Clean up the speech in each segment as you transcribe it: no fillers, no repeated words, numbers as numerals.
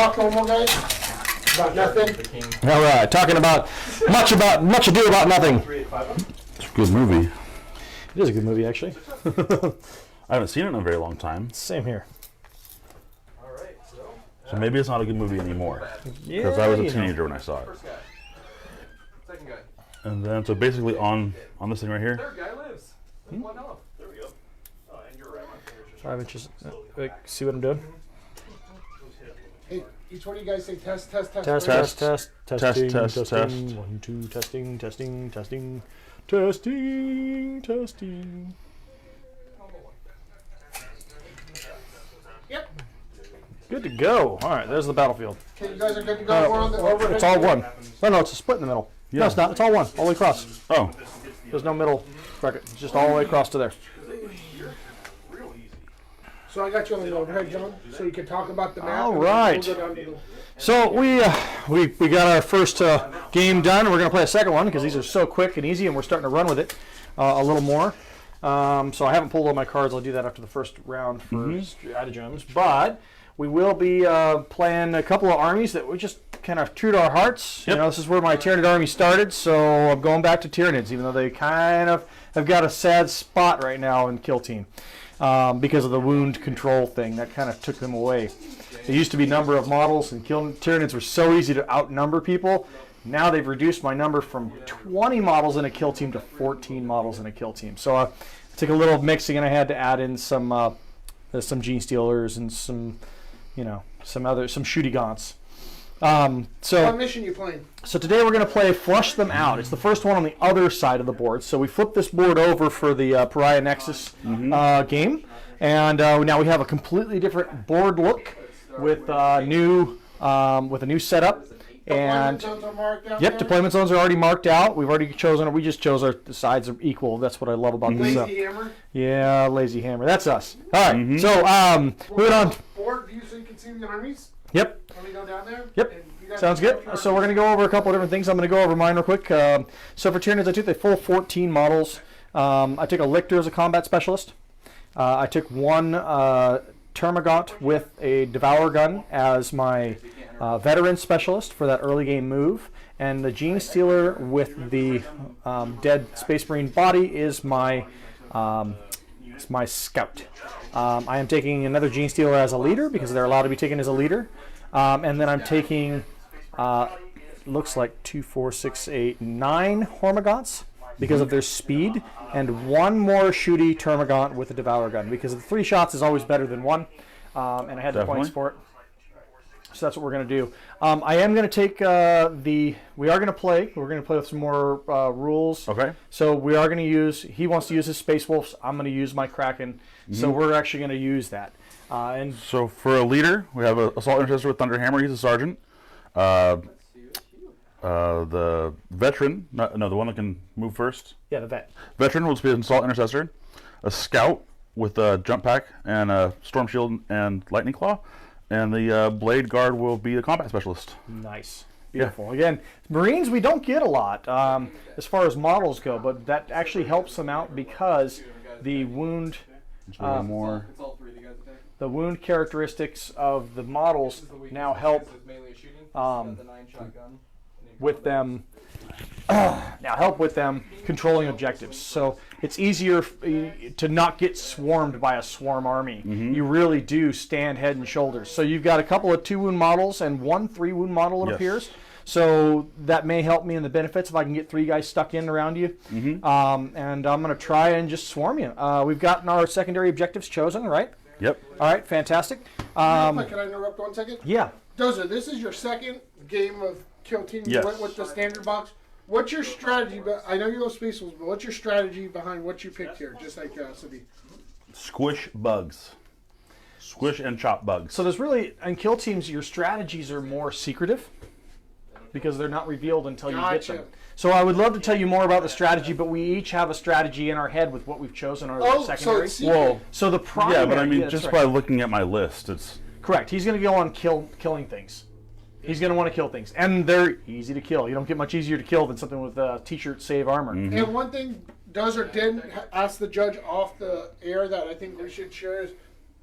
talk normal, guys? About nothing? All right, talking about much ado about nothing. It's a good movie. It is a good movie, actually. I haven't seen it in a very long time. Same here. So maybe it's not a good movie anymore. Yeah, Because I was a teenager when I saw it. Second guy. And then, so basically on this thing right here. Third guy lives. One off. There we go. Oh, and you're right. My fingers just 5 inches. Wait, see what I'm doing? Hey, each one of you guys say test, test, test. Test, first. test, test, testing, test, testing. test. 1, 2, testing, testing, testing, testing, testing. Yep. Good to go. All right, there's the battlefield. Okay, you guys are good to go. We're on the overhead. It's all one. No, it's a split in the middle. Yeah. No, it's not. It's all one, all the way across. Oh, There's no middle bracket. It's just all the way across to there. So I got you on the overhead, John, so you can talk about the map. All and then right. we'll go down to the- So we got our first game done. We're gonna play a second one because these are so quick and easy, and we're starting to run with it a little more. So I haven't pulled all my cards. I'll do that after the first round for stratagems. But we will be playing a couple of armies that we just kind of true to our hearts. Yep. You know, this is where my Tyranid army started, so I'm going back to Tyranids, even though they kind of have got a sad spot right now in Kill Team because of the wound control thing. That kind of took them away. It used to be number of models, and Tyranids were so easy to outnumber people. Now they've reduced my number from 20 models in a kill team to 14 models in a kill team. So I took a little mixing, and I had to add in some Gene Stealers and some shooty gaunts. What mission you playing? So today we're going to play Flush Them Out. It's the first one on the other side of the board. So we flipped this board over for the Pariah Nexus game, and now we have a completely different board look with a new setup. And Deployment zones are marked out yep, there. deployment zones are already marked out. We've already chosen. We just chose the sides are equal. That's what I love about this. Lazy hammer. Yeah, lazy hammer. That's us. All right. So moving on. Board view so you can see the armies. Yep. Let me go down there. Yep. And you guys Sounds can good. go So we're going to go over a couple of different things. I'm going to go over mine real quick. So for Tyranids, I took the full 14 models. I took a Lictor as a combat specialist. I took one Termagant with a Devour gun as my veteran specialist for that early game move. And the Gene Stealer with the dead Space Marine body is my scout. I am taking another Gene Stealer as a leader because they're allowed to be taken as a leader. And then I'm taking, looks like 2, 4, 6, 8, 9 Hormagaunts because of their speed, and one more shooty Termagant with a Devour gun because the 3 shots is always better than 1. And I had the points for it. So that's what we're going to do. I am going to take we are going to play. We're going to play with some more rules. okay. So we are going to use, he wants to use his Space Wolves. I'm going to use my Kraken. So we're actually going to use that. And So for a leader, we have an Assault Intercessor with Thunderhammer. He's a sergeant. The veteran, the one that can move first. yeah, the vet. Veteran will be an Assault Intercessor. A scout with a jump pack and a Storm Shield and Lightning Claw. And the Blade Guard will be the combat specialist. Nice. Beautiful. Again, Marines we don't get a lot as far as models go, but that actually helps them out because the wound More. It's all 3 of the guys attack. the wound characteristics of the models now help It's mainly a shooting. The 9 shotgun. with them controlling objectives. So it's easier to not get swarmed by a swarm army. You really do stand head and shoulders. So you've got a couple of 2 wound models and 1 3 wound model, it Yes. appears. So that may help me in the benefits if I can get 3 guys stuck in around you. And I'm going to try and just swarm you. We've gotten our secondary objectives chosen, right? Yep. All right, fantastic. Can I interrupt 1 second? Yeah. Dozer, this is your second game of Kill Team. You Yes. went with the standard box. What's your strategy? I know you go Space Wolves, but what's your strategy behind what you picked here? Just like curiosity. Squish bugs. Squish and chop bugs. So there's really, in kill teams, your strategies are more secretive because they're not revealed until you get them. Gotcha. So I would love to tell you more about the strategy, but we each have a strategy in our head with what we've chosen our Oh, so secondary. it's secret. Whoa. So the primary, Yeah, but I mean, that's just right. by looking at my list, it's Correct. He's going to go on killing things. He's going to want to kill things, and they're easy to kill. You don't get much easier to kill than something with T-shirt save armor. And one thing Dozer did ask the judge off the air that I think we should share is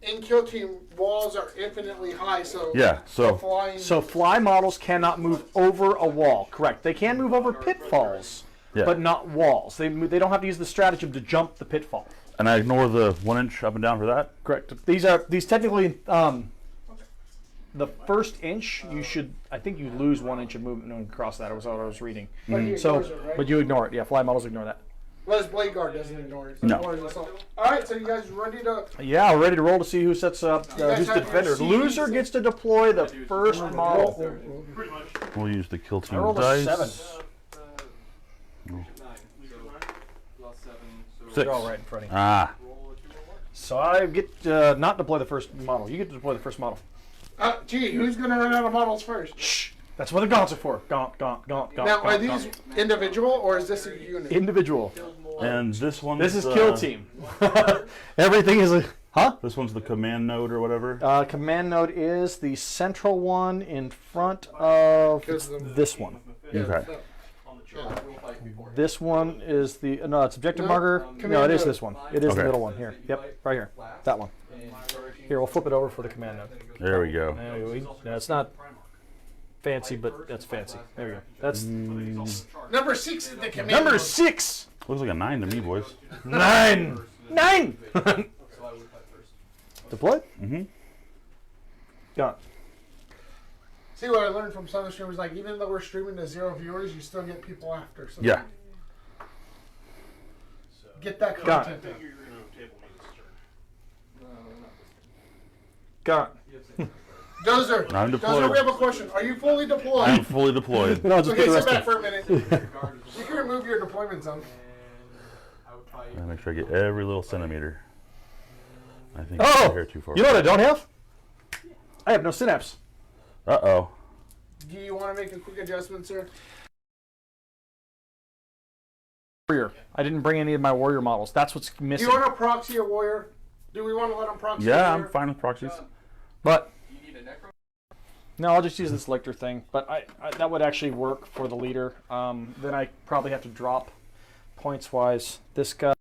in Kill Team, walls are infinitely high, so Yeah, so flying. So fly models cannot move over a wall. Correct. They can move over pitfalls, Yeah. but not walls. They don't have to use the stratagem to jump the pitfall. and I ignore the 1 inch up and down for that. Correct. These technically the first inch you should. I think you lose 1 inch of movement across that. Was what I was reading. But he So, ignores it, right? but you ignore it. Yeah, fly models ignore that. Well, his Blade Guard doesn't ignore it. So No. ignores us all. All right, so you guys ready to? Yeah, we're ready to roll to see who sets up. guys Who's the have your defender? CDs? Loser gets to deploy the first model. Pretty much. We'll use the kill I team rolled a dice. 7. 9. So, plus 7. So 6. They're all right in front of you. Ah, roll a 2 or 1. So I get not deploy the first model. You get to deploy the first model. Gee, who's gonna run out of models first? Shh. That's what the gaunts are for. Gaunt, gaunt, gaunt, gaunt. Now, are gaunt, these gaunt. individual or is this a unit? Individual. and this one. This is kill team. Everything is a huh? This one's the command node or whatever. Command node is the central one in front of Because the- this one. Okay. On the chart. We'll fight before. This one is the no, it's objective No, marker. No, command it is node. this one. It is the Okay. middle one here. Yep, right here. That one. Here, we'll flip it over for the command node. There we go. There we go. No, it's not fancy, but that's fancy. There we go. That's Number 6 is the command. number node. 6. Looks like a 9 to me, boys. 9. 9. So I would fight first. Deploy. Mm-hmm. Gone. See what I learned from some streamers, like even though we're streaming to 0 viewers, you still get people after. So Yeah. get that Got content I out. figure you're going to table me this turn. Gone. Dozer, I'm Dozer, deployed. we have a question. Are you fully deployed? I'm fully deployed. Then I'll just Okay, put the sit rest back in. for a minute. You can remove your deployment zone. I would fight. I make sure I get every little centimeter. I think Oh! I'm here too far. You know what I don't have? I have no synapse. Uh-oh. Do you want to make a quick adjustment, sir? Warrior. I didn't bring any of my warrior models. That's what's Do missing. you want to proxy a warrior? Do we want to let him proxy a Yeah, warrior? I'm fine with proxies. But Do you need a necro? no, I'll just use the selector thing. But I that would actually work for the leader. Then I probably have to drop points wise. This guy.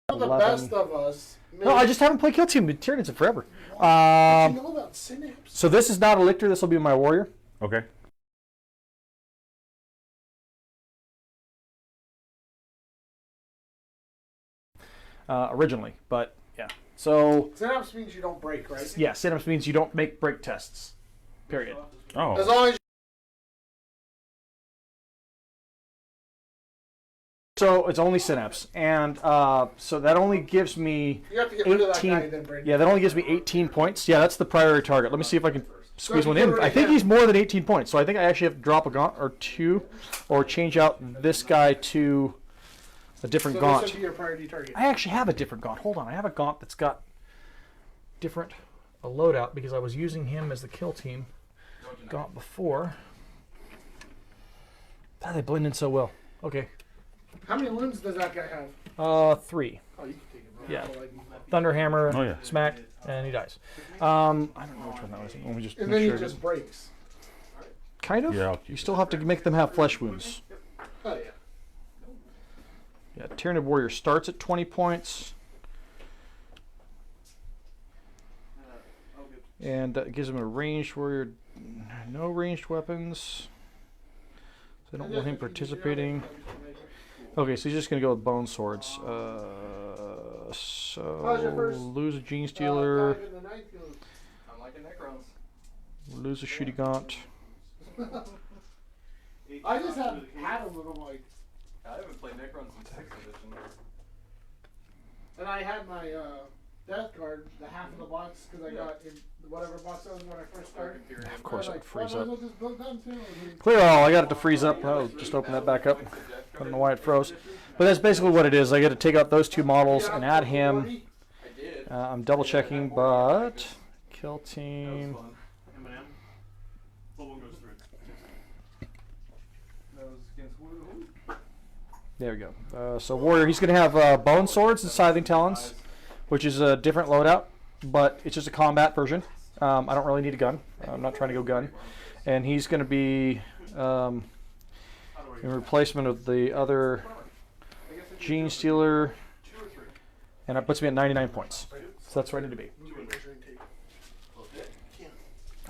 The 11. best of us. No, I just haven't played Kill Team. Tyranids forever. What do you know about synapse? So this is not a lictor. This will be my warrior. Okay. Originally, but yeah. So Synapse means you don't break, right? yeah, synapse means you don't make break tests. Period. As Oh. long as So it's only synapse, and so that only gives me you have to get rid of that 18. guy, then break. Yeah, that only gives me 18 points. Yeah, that's the priority target. Let me see if I can squeeze So one you in. get rid I of think him. he's more than 18 points, so I think I actually have to drop a gaunt or two, or change out this guy to a different So gaunt. this would be your priority target. I actually have a different gaunt. Hold on, I have a gaunt that's got different a loadout because I was using him as the kill team gaunt before. God, they blend in so well. Okay, How many wounds does that guy have? 3. Oh, you can take it. Bro. Yeah. So, like, Thunderhammer, Oh, yeah. smack, and he dies. I don't know which one that was. Let me just and make then he sure. just breaks. Kind of. Yeah, I'll keep You still have to make them have flesh wounds. Oh yeah. Yeah, Tyranid Warrior starts at 20 points, and that gives him a ranged warrior. No ranged weapons. So I don't want him participating. Okay, so he's just gonna go with bone swords. How's your first, Lose a gene stealer. dive in the night field? I'm like a necrons. Lose a shooty gaunt. I just had him and I'm like, I haven't played necrons since 6th edition. and I had my death card, the half of the box, because I got in whatever box that was when I first started. Of course, I it was frees like, up. "Well, I'll just build them too." And he- Clear all. I got it to freeze up. I'll just open that back up. I don't know why it froze. But that's basically what it is. I got to take out those two models and add him. I did. I'm double checking, but kill That was team. fun. M&M. Full one goes through. That was against who? There we go. So warrior, he's going to have bone swords and scything talons, which is a different loadout, but it's just a combat version. I don't really need a gun. I'm not trying to go gun, and he's going to be in replacement of the other gene stealer. 2 or 3. And that puts me at 99 points. So that's where I need to be.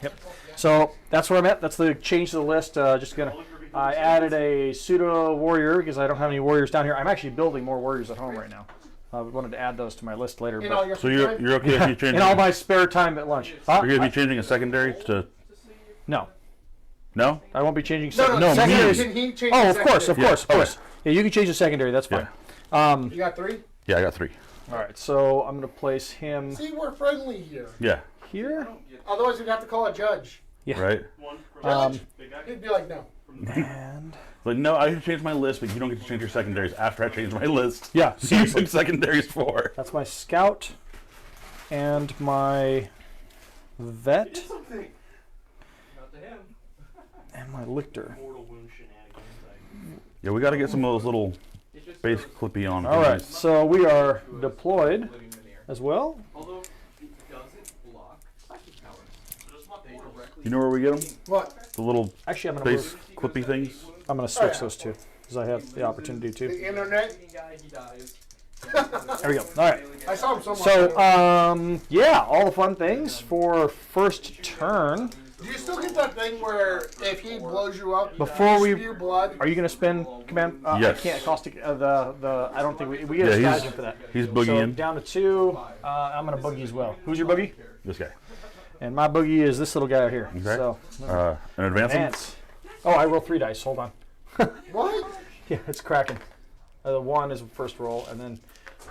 Yep. So that's where I'm at. That's the change to the list. I added a pseudo warrior because I don't have any warriors down here. I'm actually building more warriors at home right now. I wanted to add those to my list later. So you're okay if you change in all my spare time at lunch. You're going to be changing a secondary to... No. No? I won't be changing secondaries. secondaries. Can he change Oh, the of course. secondary? Yeah, you can change the secondary. That's fine. You got 3? Yeah, I got 3. All right, so I'm going to place him See, we're friendly here. Yeah. here. Otherwise, we'd have to call a judge. Yeah. Right? Judge? He'd be like, no. And Like, no, I can change my list, but you don't get to change your secondaries after I change my list. yeah, So you pick secondaries for. that's my scout and my vet Not to him. and my lictor. Mortal wound shenanigans. Yeah, we got to get some of those little base clippy on. All right, so we are deployed as well. Although it doesn't block psychic powers. So just they directly You know where we get them? What? The little Actually, I'm going base clippy things? to switch those two because I have the opportunity to. The internet? guy, he dies. There we go. All right. I saw him somewhere. So, yeah, all the fun things for first turn. Do you still get that thing where if he blows you up, Before you we- spew blood? Are you going to spend command? Yes. I can't caustic the. I don't think we get a Yeah, stratagem for that. he's So boogieing. down to 2. I'm going to boogie as well. Who's your boogie? This guy. And my boogie is this little guy right here. Okay. So An advance him? advance. Oh, I roll 3 dice. Hold on. What? Yeah, it's cracking. The 1 is the first roll, and then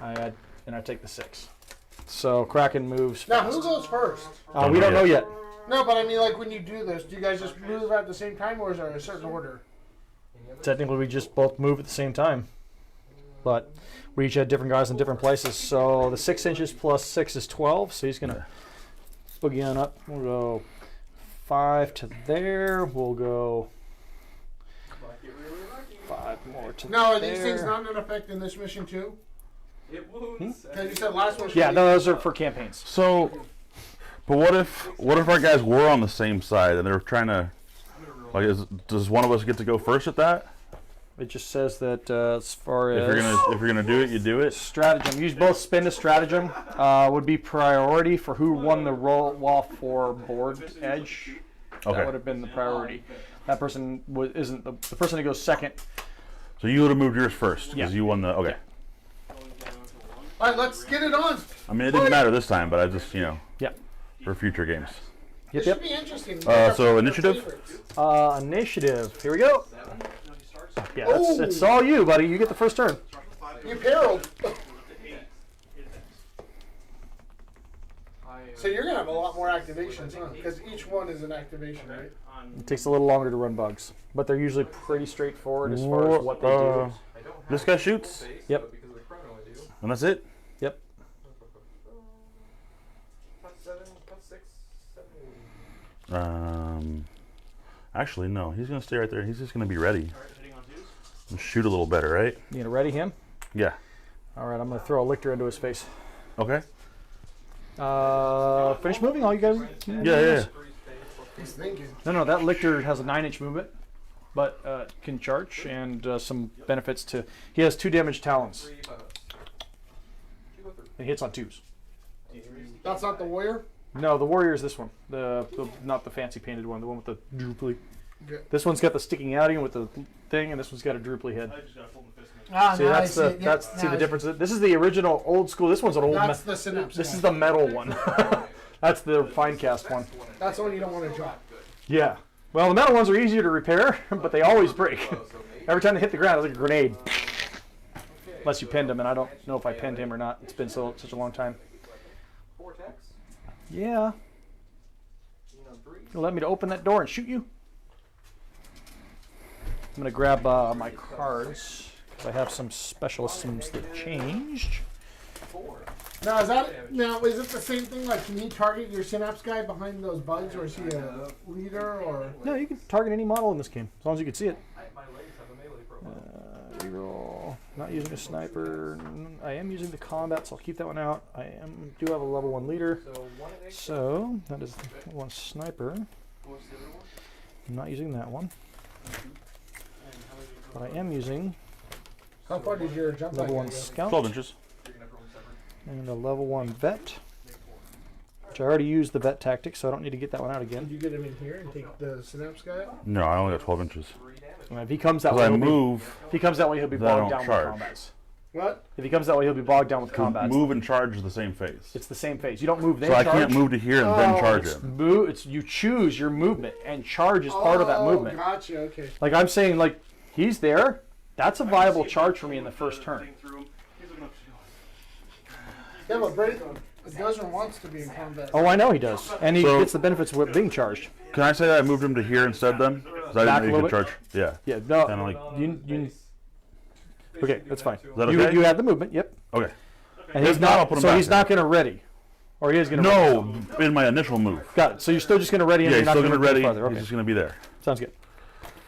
I add, and I take the 6. So Kraken moves. Now, who goes first? We don't know yet. No, but I mean, like, when you do this, do you guys just move at the same time, or is there a certain order? Technically, we just both move at the same time, but we each had different guys in different places. So the 6 inches plus 6 is 12. So he's gonna boogie on up. We'll go 5 to there. We'll go 5 more to Now, are there. these things not in effect in this mission, too? It wounds. Because you said last one. Yeah, no, those are for campaigns. So, but what if our guys were on the same side and they're trying to, like, does one of us get to go first at that? It just says that as far If as you're gonna do it, you do it. stratagem, you both spend a stratagem. Would be priority for who won the roll off for board edge. That would Okay. have been the priority. That person isn't the person who goes second. So you would have moved yours first because Yeah. you won the. Okay. All right, let's get it on. I mean, it didn't matter this time, but I just Yeah. for future games. Yep. This should be interesting. So initiative? Initiative. Here we go. Yeah, it's all you, buddy. You get the first turn. You perilled. So you're gonna have a lot more activations, huh? Because each one is an activation, right? It takes a little longer to run bugs, but they're usually pretty straightforward as far as what they do. This guy shoots, Yep. and that's it. Yep. Actually, no. He's gonna stay right there. He's just gonna be ready and shoot a little better, right? You gonna ready him? Yeah. All right. I'm gonna throw a lictor into his face. Okay. Finish moving. All you guys. Yeah. He's thinking. No. That lictor has a 9-inch movement, but can charge and some benefits to. He has 2 damage talons. And hits on 2s. That's not the warrior? No, the warrior is this one. The not the fancy painted one. The one with the drooply. Yeah. This one's got the sticking outing with the thing, and this one's got a drooply head. Ah, See, that's the difference. This is the original old school. This one's an old. That's the synapse. This is the metal one. That's the fine cast one. That's the one you don't want to drop. Yeah. Well, the metal ones are easier to repair, but they always break. Every time they hit the ground, it's like a grenade. Unless you pinned him, and I don't know if I pinned him or not. It's been such a long time. Yeah. You'll let me to open that door and shoot you? I'm going to grab my cards, because I have some specialisms that changed. Now is it the same thing? Like, can he target your synapse guy behind those bugs, or is he a leader, or? No, you can target any model in this game, as long as you can see it. Reroll. Not using a sniper. I am using the combat, so I'll keep that one out. I do have a level 1 leader, so that is one sniper. I'm not using that one, but I am using How far does your jump level back 1 go? scout. 12 inches. And a level 1 vet. Which I already used the vet tactic, so I don't need to get that one out Did again. you get him in here and take the synapse guy out? No, I only got 12 inches. If he comes that Because way, I he'll be, move, if he comes that way, he'll be then I bogged don't down charge. with combats. What? If he comes that way, he'll be bogged down with combats. move and charge is the same phase. It's the same phase. You don't move then So I charge. can't move to here and then charge him. It's you choose your movement, and charge is part of that movement. Gotcha. Okay. Like I'm saying, like he's there. That's a viable charge for me in the first turn. Yeah, but Dozer wants to be in combat. Oh, I know he does, and he So- gets the benefits of being charged. Can I say that I moved him to here instead then? 'Cause I Back didn't a know you little could charge. Yeah. Yeah, no, Kinda like- you okay, that's fine. Is that You okay? you had the movement, yep, Okay. and he's If not, I'll not. put him So back he's there. not going to ready, or he is going to. No, in my initial move. Got it. So you're still just going to ready, and Yeah, you're he's not still going going to to ready. farther. He's Okay, just going to be there. sounds good.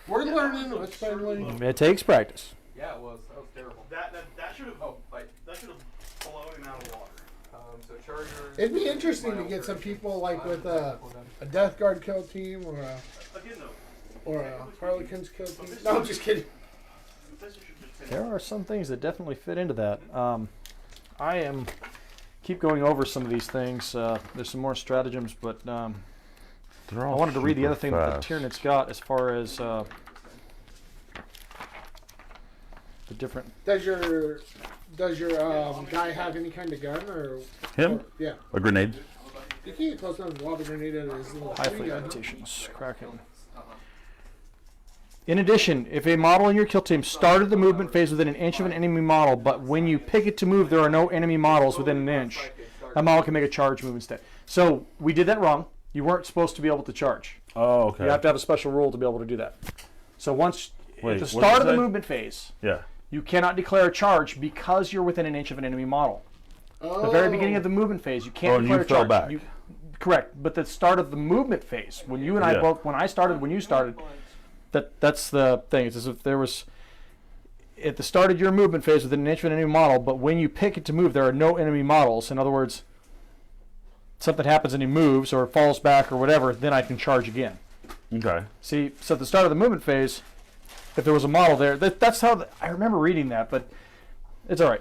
We're learning. Let's finally. It takes practice. Yeah, it was. That was terrible. That should have Oh, like, that should have blown him out of water. so Chargers. It'd be interesting to get some people like with a Death Guard kill team or Again though, a Harlequins kill team. No, I'm just kidding. Bethesda should just finish. There are some things that definitely fit into that. I am keep going over some of these things. There's some more stratagems, but I They're all wanted to read the super other thing that the fast. Tyranids got as far as the different. Does your guy have any kind of gun or? Him? Or, yeah. A grenade. You can't get close enough to lob a grenade at his little High tree fleet gun. adaptations. Kraken. In addition, if a model in your kill team started the movement phase within an inch of an enemy model, but when you pick it to move, there are no enemy models within an inch, that model can make a charge move instead. So we did that wrong. You weren't supposed to be able to charge. Oh, okay. You have to have a special rule to be able to do that. So once Wait, at the what did start you of the say? movement phase, Yeah. you cannot declare a charge because you're within an inch of an enemy model. The very beginning of the movement phase, you can't Oh, and declare you a fell charge. back. Correct, but the start of the movement phase, when you and I Yeah. both, when I started, when you started, that's the thing. It's as if there was at the start of your movement phase within an inch of an enemy model, but when you pick it to move, there are no enemy models. In other words, something happens and he moves or falls back or whatever, then I can charge again. Okay. See, so at the start of the movement phase, if there was a model there, that's how I remember reading that, but it's all right.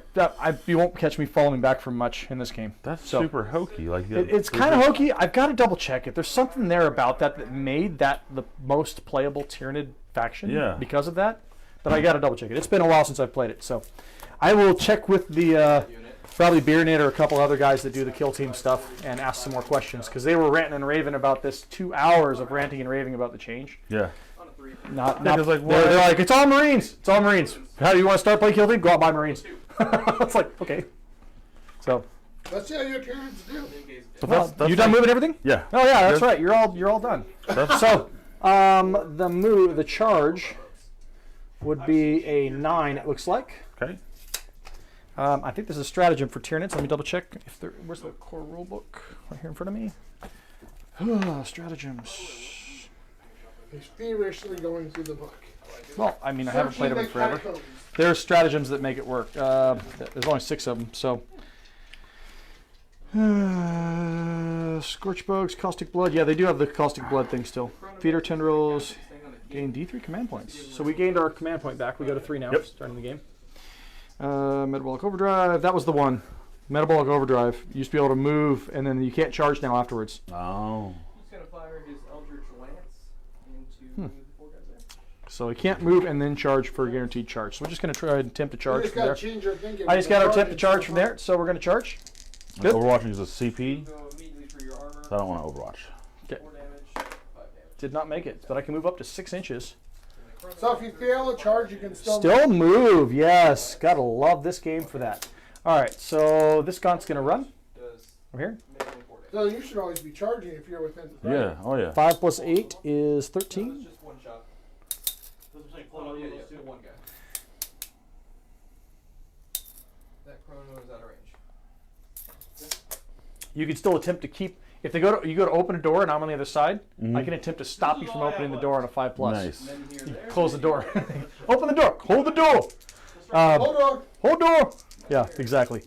You won't catch me falling back from much in this game. That's So- super hokey. Like It's kind of hokey. I've got to double check it. There's something there about that made that the most playable Tyranid faction because of that. But I got to double check it. It's been a while since I've played it, so I will check with the probably Beernit or a couple other guys that do the kill team stuff and ask some more questions because they were ranting and raving about this 2 hours of ranting and raving about the change. Yeah. Not, Yeah, 'cause, like, they're what? like, it's all Marines. It's all Marines. How do you want to start playing kill team? Go out buy Marines. It's like, okay. So, Let's see how your parents do. But you done moving everything? Yeah. Oh yeah, that's Yeah. right. You're all done. That's, So, the charge would be a 9. It looks like. okay. I think this is a stratagem for Tyranids. Let me double check if there. Where's the core rulebook? Right here in front of me. Stratagems. He's feverishly going through the book. Well, I mean, I haven't played them in Searching the forever. catacombs. There are stratagems that make it work. There's only 6 of them, so. Scorchbugs, Caustic Blood. Yeah, they do have the Caustic Blood thing still. Feeder Tendrils. Gain D3 command points. So we gained our command point back. We go to 3 now, starting the game. Metabolic Overdrive. That was the one. Metabolic Overdrive. You used to be able to move, and then you can't charge now afterwards. Oh. He's gonna fire his Eldritch Lance into the 4 guys there. So he can't move and then charge for a guaranteed charge. So we're just going to try and attempt to We charge just from gotta there. change our thinking. I just got to attempt to charge from there, so we're going to charge. Good. Overwatching is a CP. Go immediately for your armor. So I don't want to Overwatch. 4 damage, 5 damage. Did not make it, but I can move up to 6 inches. So if you fail a charge, you can still. Still move, yes. Gotta love this game for that. All right, so this gaunt's going to run. Does Over here. minimum 4 damage. So you should always be charging if you're within. Right? Yeah. Oh yeah. 5 plus 8 is So 13. it's just 1 shot. Doesn't say Oh, yeah, those yeah, two. 1 guy. That chrono is out of range. You can still attempt to keep. If they go to, you go to open a door and I'm on the other side, I can attempt to stop you from opening the door on a 5 plus. Nice. Then here and there. Close the door. Open the door. Hold the door. Hold on. Hold door. Yeah, exactly.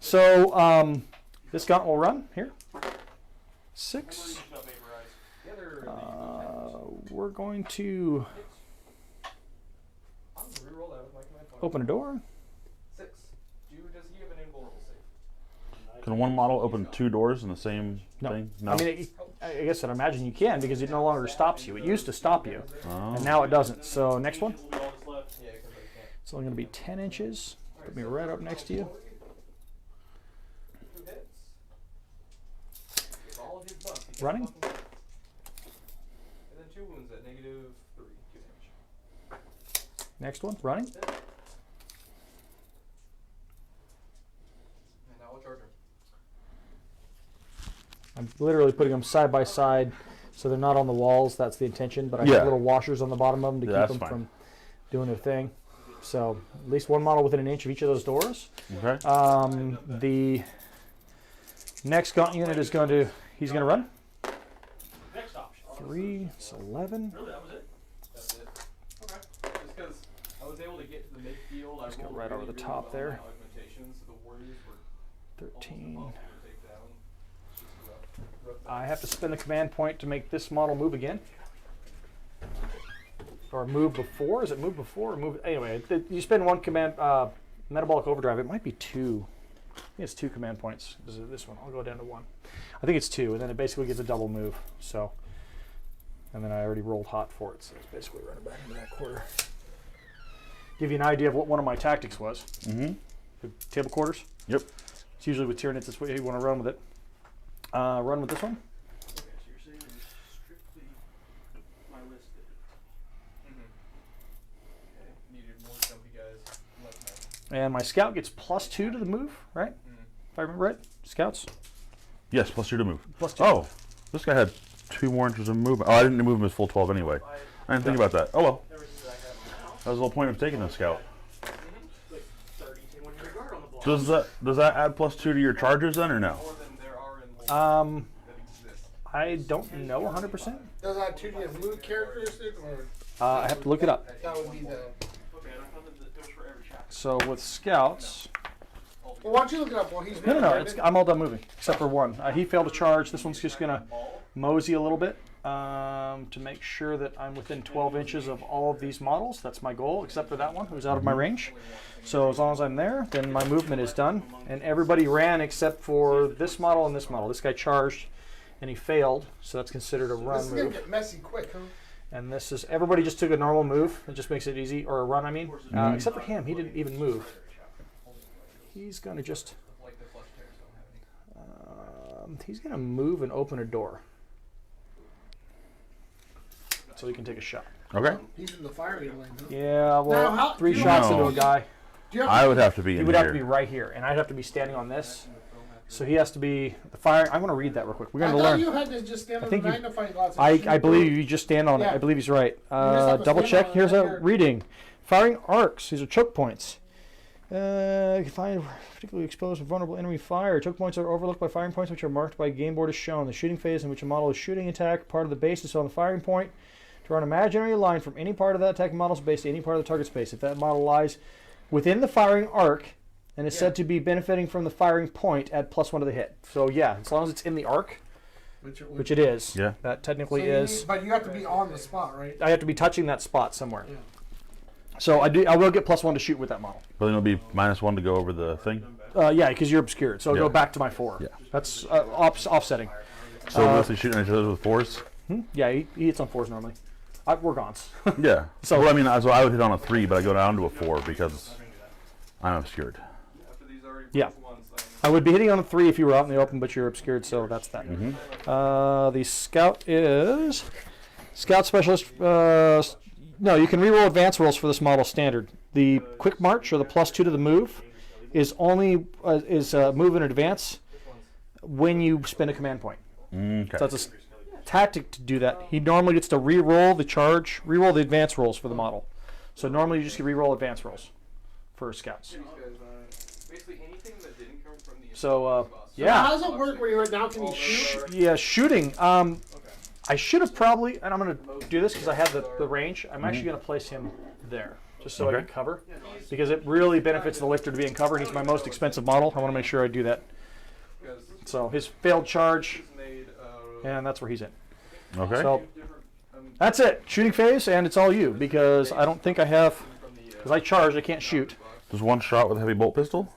So this gaunt will run here. 6. The other We're going to I'm gonna reroll that with my command point. open a door. 6. Does he have an invulnerable save? Can one model open 2 doors in the same No. thing? I mean, I guess I'd imagine you can because it no longer stops you. It used to stop you, and now it doesn't. So next one. All that's left. It's only going to be 10 inches. Put me right up next to you. 2 hits. With all of his buffs, he gets Running. fucking- And then 2 wounds at -3, 2 damage. Next one. Running. And now we'll charge him. I'm literally putting them side by side so they're not on the walls. That's the intention. But I Yeah. have little washers on the bottom of them to Yeah, keep that's them fine. from doing their thing. So at least one model within an inch of each of those doors. Okay. The next gaunt unit is going to, he's going to run. Next option. 3, it's 11. Really, that was it? That's it. Okay. Just because I was able to get to the midfield, I Just go rolled right over really, the really top well there. on my augmentations, so the warriors were almost 13. impossible to take down. It's just rough I have to spend a command point to make this model move again. Or move before? Is it move before or move? Anyway, you spend one command, metabolic overdrive. It might be 2. I think it's 2 command points. Is it this one? I'll go down to 1. I think it's 2, and then it basically gets a double move. So, and then I already rolled hot for it, so it's basically running back into that quarter. Give you an idea of what one of my tactics was. Mm-hmm. The table quarters. Yep. It's usually with Tyranids, that's what you want to run with it. Run with this one. Okay, so you're saying it was strictly my list. Okay. Needed more jumpy guys. Less men. And my scout gets +2 to the move, right? If I remember right. Scouts. Yes, +2 to move. +2. Oh, this guy had 2 more inches of movement. Oh, I didn't move him his full 12 anyway. I didn't think about that. Oh well. Everything that I have now, That was the whole point of taking the scout. like 30 to 100 guard on the block. Does that add +2 to your charges then or no? More than there are in Lord that exist. I don't know 100%. Does that 2D mood characteristic, or I have to look it up. that would be the? Okay, and I thought that it was for every chapter. So with scouts, Well, why don't you look it up while he's no, moving, it's, Brandon? I'm all done moving except for one. He failed to charge. This one's just gonna mosey a little bit to make sure that I'm within 12 inches of all of these models. That's my goal, except for that one who's out of my range. So as long as I'm there, then my movement is done. And everybody ran except for this model and this model. This guy charged and he failed, so that's considered a This run is gonna move. get messy quick, huh? And this is, everybody just took a normal move. It just makes it easy, or a run, I mean. Except for him, he didn't even move. He's gonna just, Like the flesh tears don't have any. he's gonna move and open a door. So he can take a shot. Okay. He's in the firing lane, huh? Yeah, well, Now, how- 3 you shots know- into a guy. Do you have I would have to be He in would have to here. be right here, and I'd have to be standing on this. So he has to be the fire. I'm gonna read that real quick. We're I gonna thought learn. you had to just stand I on the think you- magnifying glass. and I shoot believe through. you just stand on it. Yeah. I believe he's right. just have to Double stand check. on it Here's right a here. reading. Firing arcs. These are choke points. You can find particularly exposed and vulnerable enemy fire. Choke points are overlooked by firing points, which are marked by game board as shown. The shooting phase in which a model is shooting attack, part of the base is on the firing point. Draw an imaginary line from any part of that attacking model's base to any part of the target space. If that model lies within the firing arc and is said to be benefiting from the firing point, add +1 to the hit. So yeah, as long as it's in the arc, which it is, Yeah. that So technically you is. need- but you have to be on the spot, right? I have to be touching that spot somewhere. Yeah. So I will get +1 to shoot with that model. But then it'll be -1 to go over the thing. Yeah, because you're obscured. So I'll go Yeah. back to my 4. Yeah. That's offsetting. So mostly shooting at each other with 4s. Yeah, he hits on 4s normally. We're gons. Yeah. So- Well, I mean, so I would hit on a 3, but I go down to a 4 because I'm obscured. After these already Yeah. broke once, I would be hitting on a 3 if you were out in the open, but you're obscured, so that's that. The scout is scout specialist. No, you can reroll advance rolls for this model standard. The quick march or the +2 to the move is only move in advance when you spend a command point. Okay. So that's a tactic to do that. He normally gets to re-roll the charge, re-roll the advance rolls for the model. So normally you just get re-roll advance rolls for scouts. these guys, basically anything that didn't come from the So Now, yeah, how does it work where you're now? Can you shoot? yeah, shooting. I should have probably, and I'm going to do this because I have the range. I'm actually going to place him there just so I Okay. can cover, because it really benefits the lifter to be in cover. And he's my most expensive model. I want to make sure I do that. because So his failed charge, it's made and that's where he's in. Okay. So different that's it. Shooting phase, and it's all you because I don't think I have. from the Because I charge, I can't shoot. Just one shot with a heavy bolt pistol?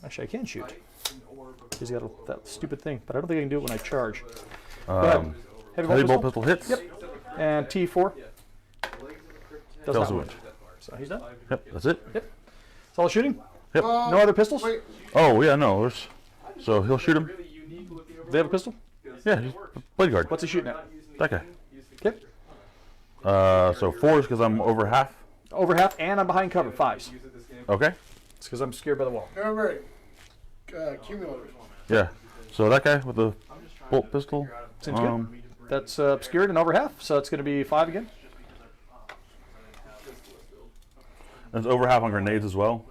Actually, I can shoot. an orb of He's got that stupid thing, but I don't think I can do it when I charge. Go ahead. Um, heavy bolt pistol hits. Yep. And T4. Does Tells not the wound. wound. So he's done. Yep, that's it. Yep. It's all shooting? Yep. No other pistols? Wait, Oh yeah, no. There's, so he'll shoot him. Do they have a pistol? Yeah, he's blade guard. What's he shooting at? That guy. Okay. So 4s because I'm over half. Over half, and I'm behind cover. 5s. Okay. It's because I'm scared by the wall. remember, cumulative. Yeah. So that guy with the bolt pistol. Seems good. That's obscured and over half, so it's going to be 5 again. It's over half on grenades as well.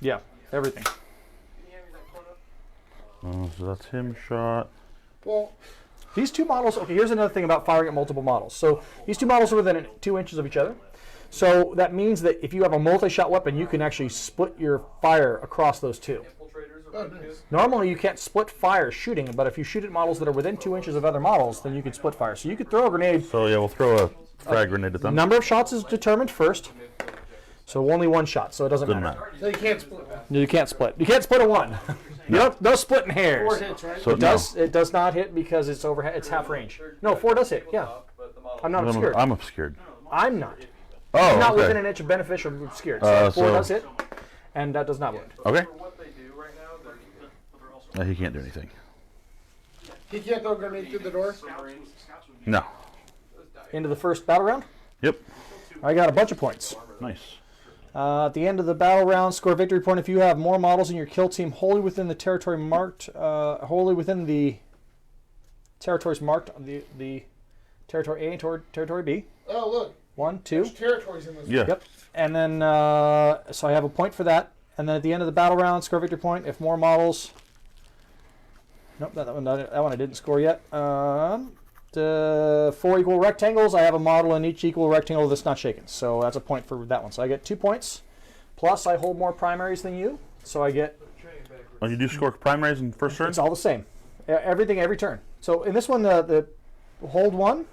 Yeah, everything. So that's him shot. Well, These two models, okay, here's another thing about firing at multiple models. So these two models are within 2 inches of each other. So that means that if you have a multi-shot weapon, you can actually split your fire across those two. oh, nice. Normally you can't split fire shooting, but if you shoot at models that are within 2 inches of other models, then you can split fire. So you could throw a grenade. So yeah, we'll throw a frag grenade at them. Number of shots is determined first. So only 1 shot, so it doesn't Doesn't matter. matter. So you can't split. You can't split. You can't split a 1. You don't, no splitting hairs. 4 hits, right? So It does not hit because it's over. It's half range. No, 4 does hit. Yeah, I'm not obscured. I'm obscured. I'm not. Oh, I'm not okay. within an inch of beneficial obscured. So 4 so- does hit, and that does not wound. Okay. What they do right now, they're He can't do anything. He can't throw a grenade through the door. No. Into the first battle round. Yep. I got a bunch of points. Nice. At the end of the battle round, score a victory point if you have more models in your kill team wholly within the territory marked, wholly within the territories marked on the territory A and territory B. Oh, look. 1, 2. There's territories in this. Yeah. Yep. And then, so I have a point for that. And then at the end of the battle round, score a victory point if more models. Nope, that one I didn't score yet. The 4 equal rectangles. I have a model in each equal rectangle that's not shaken. So that's a point for that one. So I get 2 points. Plus, I hold more primaries than you. So I get. Oh, you do score primaries in first turn? It's all the same. Everything every turn. So in this one, the hold 1,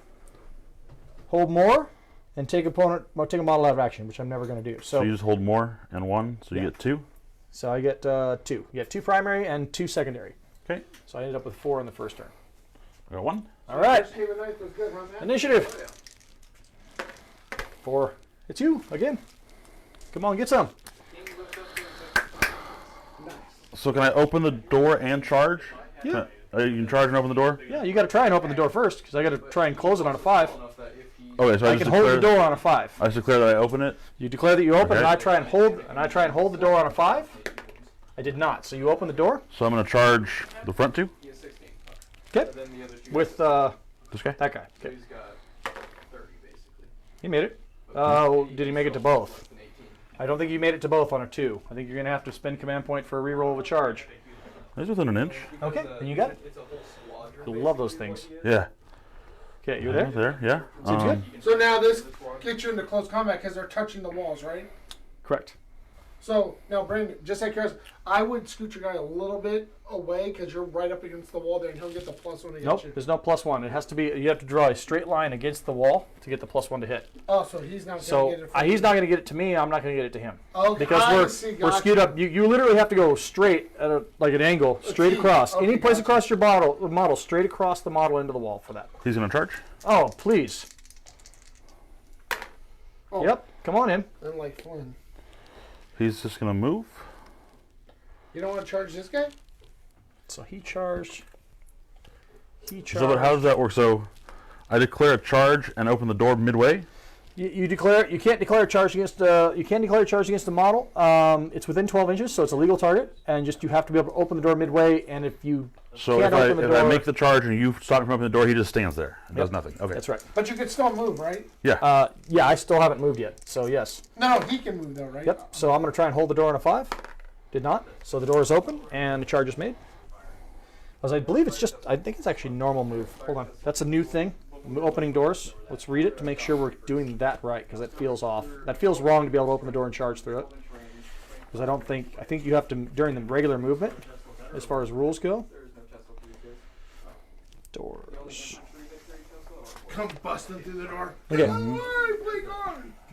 hold more, and take a model out of action, which I'm never going to do. So you just hold more and 1, so you get 2? So I get 2. You get 2 primary and 2 secondary. Okay. So I ended up with 4 in the first turn. I got 1. First All right. game of night was good, huh, man? Initiative. 4. It's you again. Come on, get some. So can I open the door and charge? Yeah. You can charge and open the door? Yeah, you got to try and open the door first because I got to try and close it on a 5. Okay, so I just can hold the declare- door on a 5. I just declare that I open it. You declare that you open, Okay. and I try and hold the door on a 5. I did not. So you open the door. So I'm going to charge the front 2. Okay. With This guy? that guy. Okay. He's got 30 basically. He made it. Did he make it to both? I don't think you made it to both on a 2. I think you're going to have to spend command point for a reroll of a charge. He's within an inch. Okay, then you got it. You'll love those things. Yeah. Okay, you're there? There, yeah. Seems good. So now this gets you into close combat because they're touching the walls, right? Correct. So now, Brandon, just like yours, I would scoot your guy a little bit away because you're right up against the wall there, and he'll get the +1 against Nope, you. there's no +1. It has to be, you have to draw a straight line against the wall to get the +1 to hit. Oh, so he's not going So to get it. From he's not going to get it to me, I'm not going to get it to him. Okay, Because I we're, see, we're gotcha. skewed up. You literally have to go straight at like an angle, straight T. across. Okay, Any place gotcha. across your model, straight across the model into the wall for that. He's going to charge? Oh, please. Oh, Yep, come on in. unlike Flynn. He's just going to move. You don't want to charge this guy? So he charged. So but how does that work? So I declare a charge and open the door midway? You declare. You can't declare a charge against. You can declare a charge against the model. It's within 12 inches, so it's a legal target, and just you have to be able to open the door midway. And if you So can't if open the I door, make the charge and you stop him from opening the door, he just stands there and does nothing. Okay. that's right. But you can still move, right? Yeah. Yeah, I still haven't moved yet, so yes. No, he can move though, right? Yep. So I'm going to try and hold the door on a 5. Did not. So the door is open and the charge is made. As I believe it's just. I think it's actually normal move. Hold on. That's a new thing. Opening doors. Let's read it to make sure we're doing that right because that feels off. That feels wrong to be able to open the door and charge through it. Because I don't think. I think you have to during the regular movement, as far as rules go. Doors. Come busting through the door. Okay. Hey,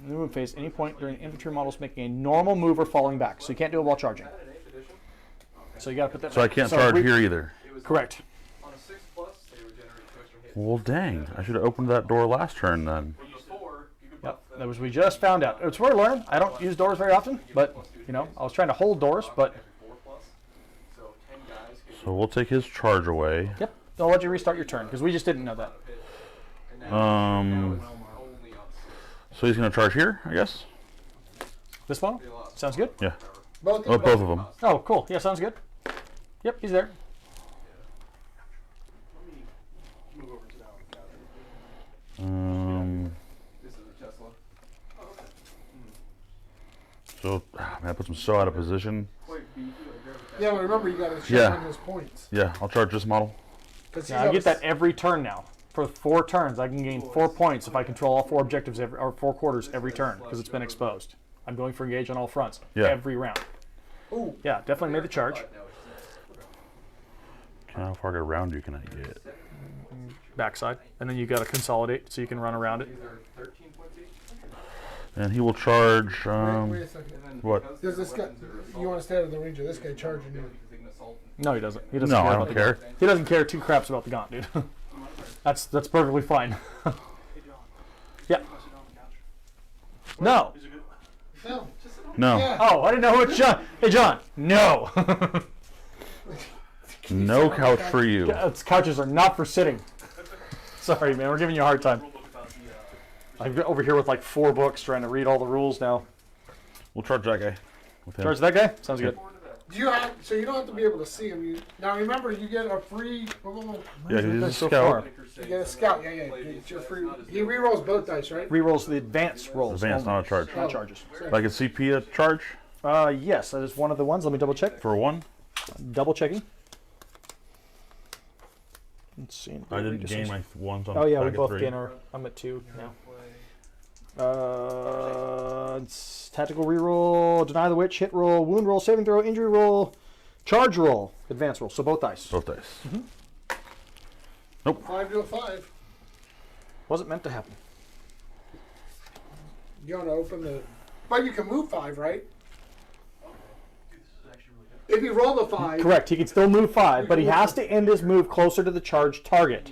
Movement phase. Any point during infantry models making a normal move or falling back. So you can't do it while charging. So you got to put that. So I can't charge here either. Correct. On a 6+, they would generate 2 extra hits. Well, dang. I should have opened that door last turn then. Before, you could Yep. buff them That was we just found out. It's worth learning. I don't use doors very often, but you know, I was trying to hold doors, but every 4+. So 10 guys could So we'll take his charge away. yep. I'll let you restart your turn because we just didn't know that. hit. And now it's only on 6. So he's going to charge here, I guess? This one sounds good. Yeah. Both Oh, both of them. Oh, cool. Yeah, sounds good. Yep, he's there. Let me move over to that This is a Tesla. So, man, I put some so out of position. Yeah, but remember you got to check Yeah. on his points. Yeah, I'll charge this model. 'Cause Yeah, I get that every turn now. For 4 turns, I can gain 4 points if I control all 4 objectives or 4 quarters every turn because it's been exposed. I'm going for engage on all fronts every round. Ooh. Yeah, definitely made the charge. How far around you can I get? Backside, and then you got to consolidate so you can run around it. These are 13 points each. And he will charge. Wait a second. And then What? because Does their this guy? weapons are You want to stay out of the range of this guy charging you? because they can assault and No, he doesn't. He doesn't No, care I about don't the care. gun. He doesn't care 2 craps about the gaunt, dude. that's perfectly fine. Hey, John. Yeah. You want to sit on the couch? No. Is it good? No. No. Yeah. Oh, I didn't know what John. Hey, John. No. No couch for you. Couches are not for sitting. Sorry, man. We're giving you a hard time. Rule book about the, I'm over here with like 4 books trying to read all the rules now. We'll charge that guy. With him. Charge that guy? Sounds good. Do you have? So you don't have to be able to see him. You now remember you get a free. Yeah, he's a So scout. far. You get a scout. Yeah. It's your free. He rerolls both dice, right? Rerolls the advanced rolls. Advanced, only, not a charge. Not charges. If I can CP a charge Yes, that is one of the ones. Let me double check. for 1. Double checking. Let's see. I didn't gain my 1s on Oh yeah, we back at both 3. gain our. I'm at 2 now. It's tactical reroll, deny the witch, hit roll, wound roll, saving throw, injury roll, charge roll, advance roll. So both dice. Both dice. 5 to a 5. Wasn't meant to happen. You want to open the? But you can move 5, right? dude, this is actually really good. If you roll the 5. Correct. He can still move 5, but he has to end his move closer to the charge target.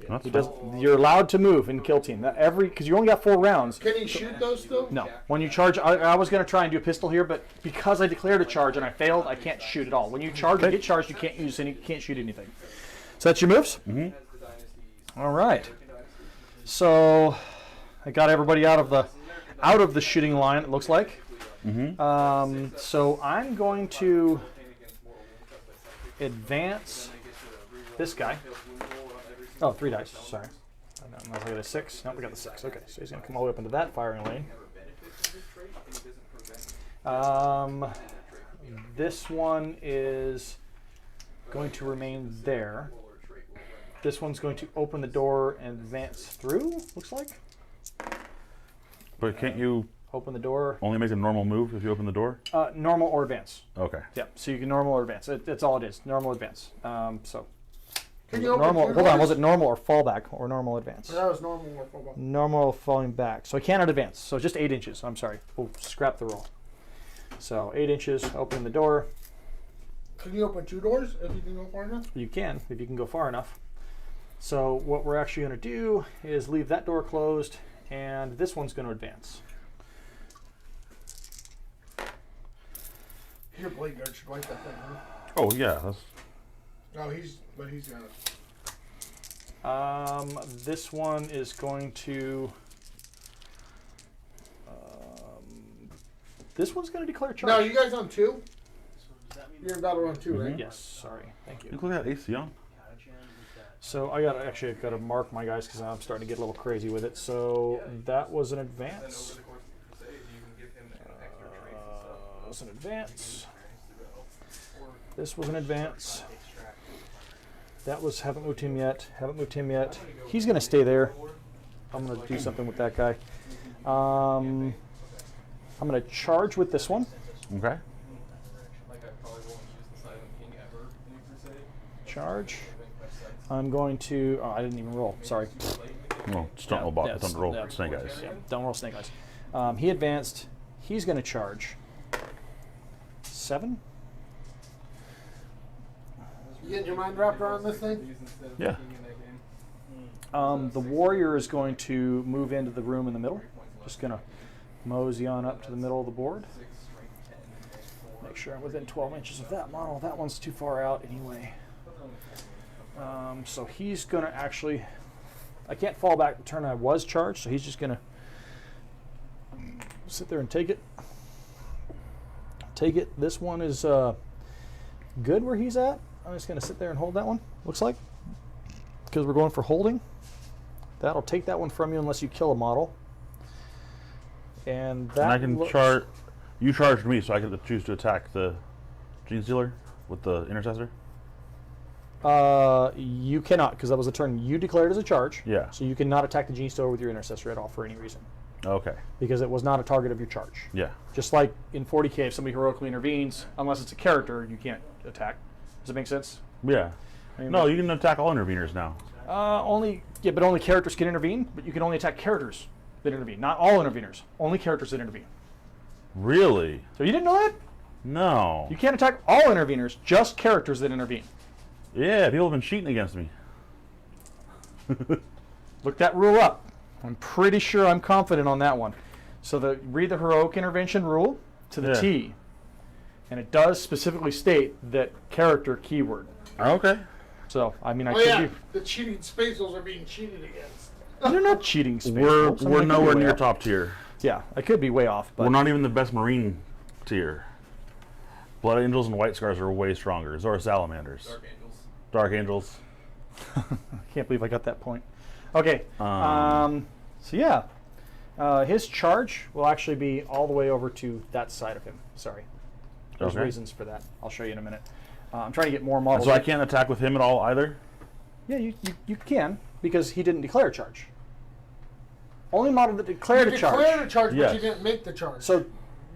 That's He fine. does. You're allowed to move in kill team. Because you only got 4 rounds. Can he shoot those still? No. When you charge, I was going to try and do a pistol here, but because I declared a charge and I failed, I can't shoot at all. When you charge or get charged, you can't use any, you can't shoot anything. So that's your moves. All right. So I got everybody out of the shooting line. It looks like. So I'm going to advance this guy. Oh, 3 dice. Sorry. I got a 6. Nope, we got the 6. Okay, so he's going to come all the way up into that firing lane. This one is going to remain there. This one's going to open the door and advance through, looks like. But can't you Open the door. only make a normal move if you open the door? Normal or advance. Okay. Yep, so you can normal or advance. That's all it is, normal advance. So, Can you open normal, two hold on, doors? was it normal or fallback or normal advance? That was normal or football. Normal falling back. So I cannot advance. So just 8 inches. I'm sorry. Oh, scrap the roll. So 8 inches, opening the door. Can you open 2 doors if you can go far enough? You can, if you can go far enough. So what we're actually going to do is leave that door closed, and this one's going to advance. Your blade guard should wipe that thing, huh? Oh yeah, that's No, he's got it. This one is going to. This one's going to declare charge. No, you guys on 2? So does that mean You're in battle run 2, right? Yes, sorry. Thank you. look at that AC on. Karajan is that? So I got to mark my guys because I'm starting to get a little crazy with it. So that was an advance. That was an advance. This was an advance. That was haven't moved him yet. Haven't moved him yet. He's gonna stay there. I'm gonna do something with that guy. I'm gonna charge with this one. Okay. Charge. I'm going to. Oh, I didn't even roll. Sorry. Well, just don't roll bot. Don't roll snake eyes. Yeah, don't roll snake eyes. He advanced. He's gonna charge. 7. You getting your mind wrapped around this thing? These instead of Yeah. thinking in that game. The warrior is going to move into the room in the middle. Just gonna mosey on up to the middle of the board. 6, strength 10, advanced 4. Make sure I'm within 12 inches of that model. That one's too far out anyway. So he's gonna actually. I can't fall back the turn I was charged, so he's just gonna sit there and take it. Take it. This one is good where he's at. I'm just gonna sit there and hold that one. Looks like because we're going for holding. That'll take that one from you unless you kill a model. And that And I can looks- charge. You charged me, so I can choose to attack the Gene Stealer with the Intercessor. You cannot, because that was the turn you declared as a charge. Yeah. So you cannot attack the Gene Stealer with your Intercessor at all for any reason, Okay. because it was not a target of your charge. Yeah. Just like in 40k, if somebody heroically intervenes, unless it's a character, you can't attack. Does it make sense? Yeah. I mean, No, you can attack all interveners now. but only characters can intervene. But you can only attack characters that intervene, not all interveners. Only characters that intervene. Really? So you didn't know that? No. You can't attack all interveners, just characters that intervene. Yeah, people have been cheating against me. Look that rule up. I'm pretty sure I'm confident on that one. So read the heroic intervention rule to the Yeah. T. And it does specifically state that character keyword. Okay. So, I mean, I Oh could yeah, be... the cheating Spacels are being cheated against. They're not cheating space. We're Wolves. I mean, I could be nowhere way near off. top tier. Yeah, I could be way off. But We're not even the best Marine tier. Blood Angels and White Scars are way stronger. So are Salamanders. Dark Angels. Dark Angels. I can't believe I got that point. Okay. So yeah, his charge will actually be all the way over to that side of him. Sorry. There's Okay. reasons for that. I'll show you in a minute. I'm trying to get more models. So I can't attack with him at all either? Yeah, you can, because he didn't declare a charge. Only model that declared You a charge. declared a charge, Yes. but you didn't make the charge. So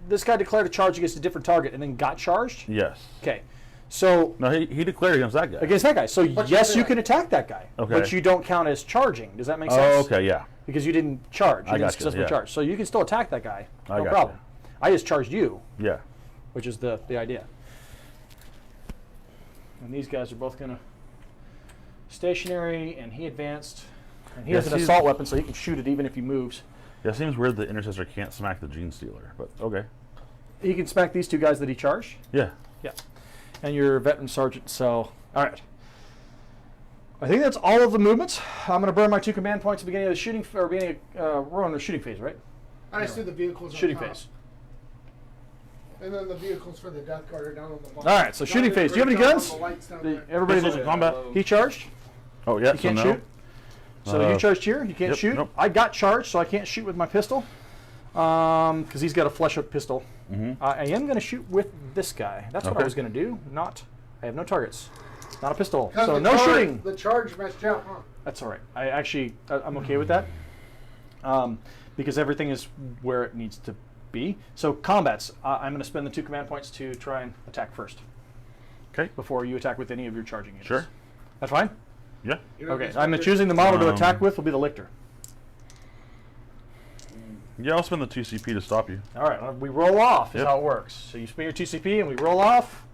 this guy declared a charge against a different target and then got charged? Yes. Okay. So No, he declared against that guy. against that guy. So But you yes, did you it. can attack that guy. Okay. But you don't count as charging. Does that make Oh, sense? okay, yeah. Because you didn't charge. You I didn't gotcha, successfully yeah. charge. So you can still attack that guy. I No gotcha. problem. I just charged you, Yeah. which is the idea. And these guys are both going to stationary, and he advanced. And he Yes, has an he's- assault weapon, so he can shoot it even if he moves. Yeah, it seems weird the Intercessor can't smack the Gene Stealer, but okay. He can smack these two guys that he charged. Yeah. Yeah. And your veteran sergeant, so... All right. I think that's all of the movements. I'm going to burn my 2 command points at the beginning of the shooting... Or beginning of, we're on the shooting phase, right? I just did the vehicles. Shooting on top. phase. And then the vehicles for the Death Guard are down on the bottom. All right, so shooting phase. Do you have any Great job guns? on the lights down The- there. everybody Pistols that in combat. he charged? Oh, yeah, You can't so no. shoot? So you charged here. You can't Yep, shoot. nope. I got charged, so I can't shoot with my pistol. Because he's got a flesh-up pistol. Mm-hmm. I am going to shoot with this guy. That's what I Okay. was going to do. Not... I have no targets. Not a pistol. 'Cause So the no charge- shooting. The charge messed you up, huh? That's all right. I'm okay with that. Because everything is where it needs to be. So combats, I'm going to spend the 2 command points to try and attack first. Okay. Before you attack with any of your charging units. Sure. That's fine? Yeah. You know, Okay. this I'm one- choosing the model to Um, attack with will be the Lictor. Yeah, I'll spend the 2 CP to stop you. All right. We roll off is Yep. how it works. So you spend your 2 CP and we roll off.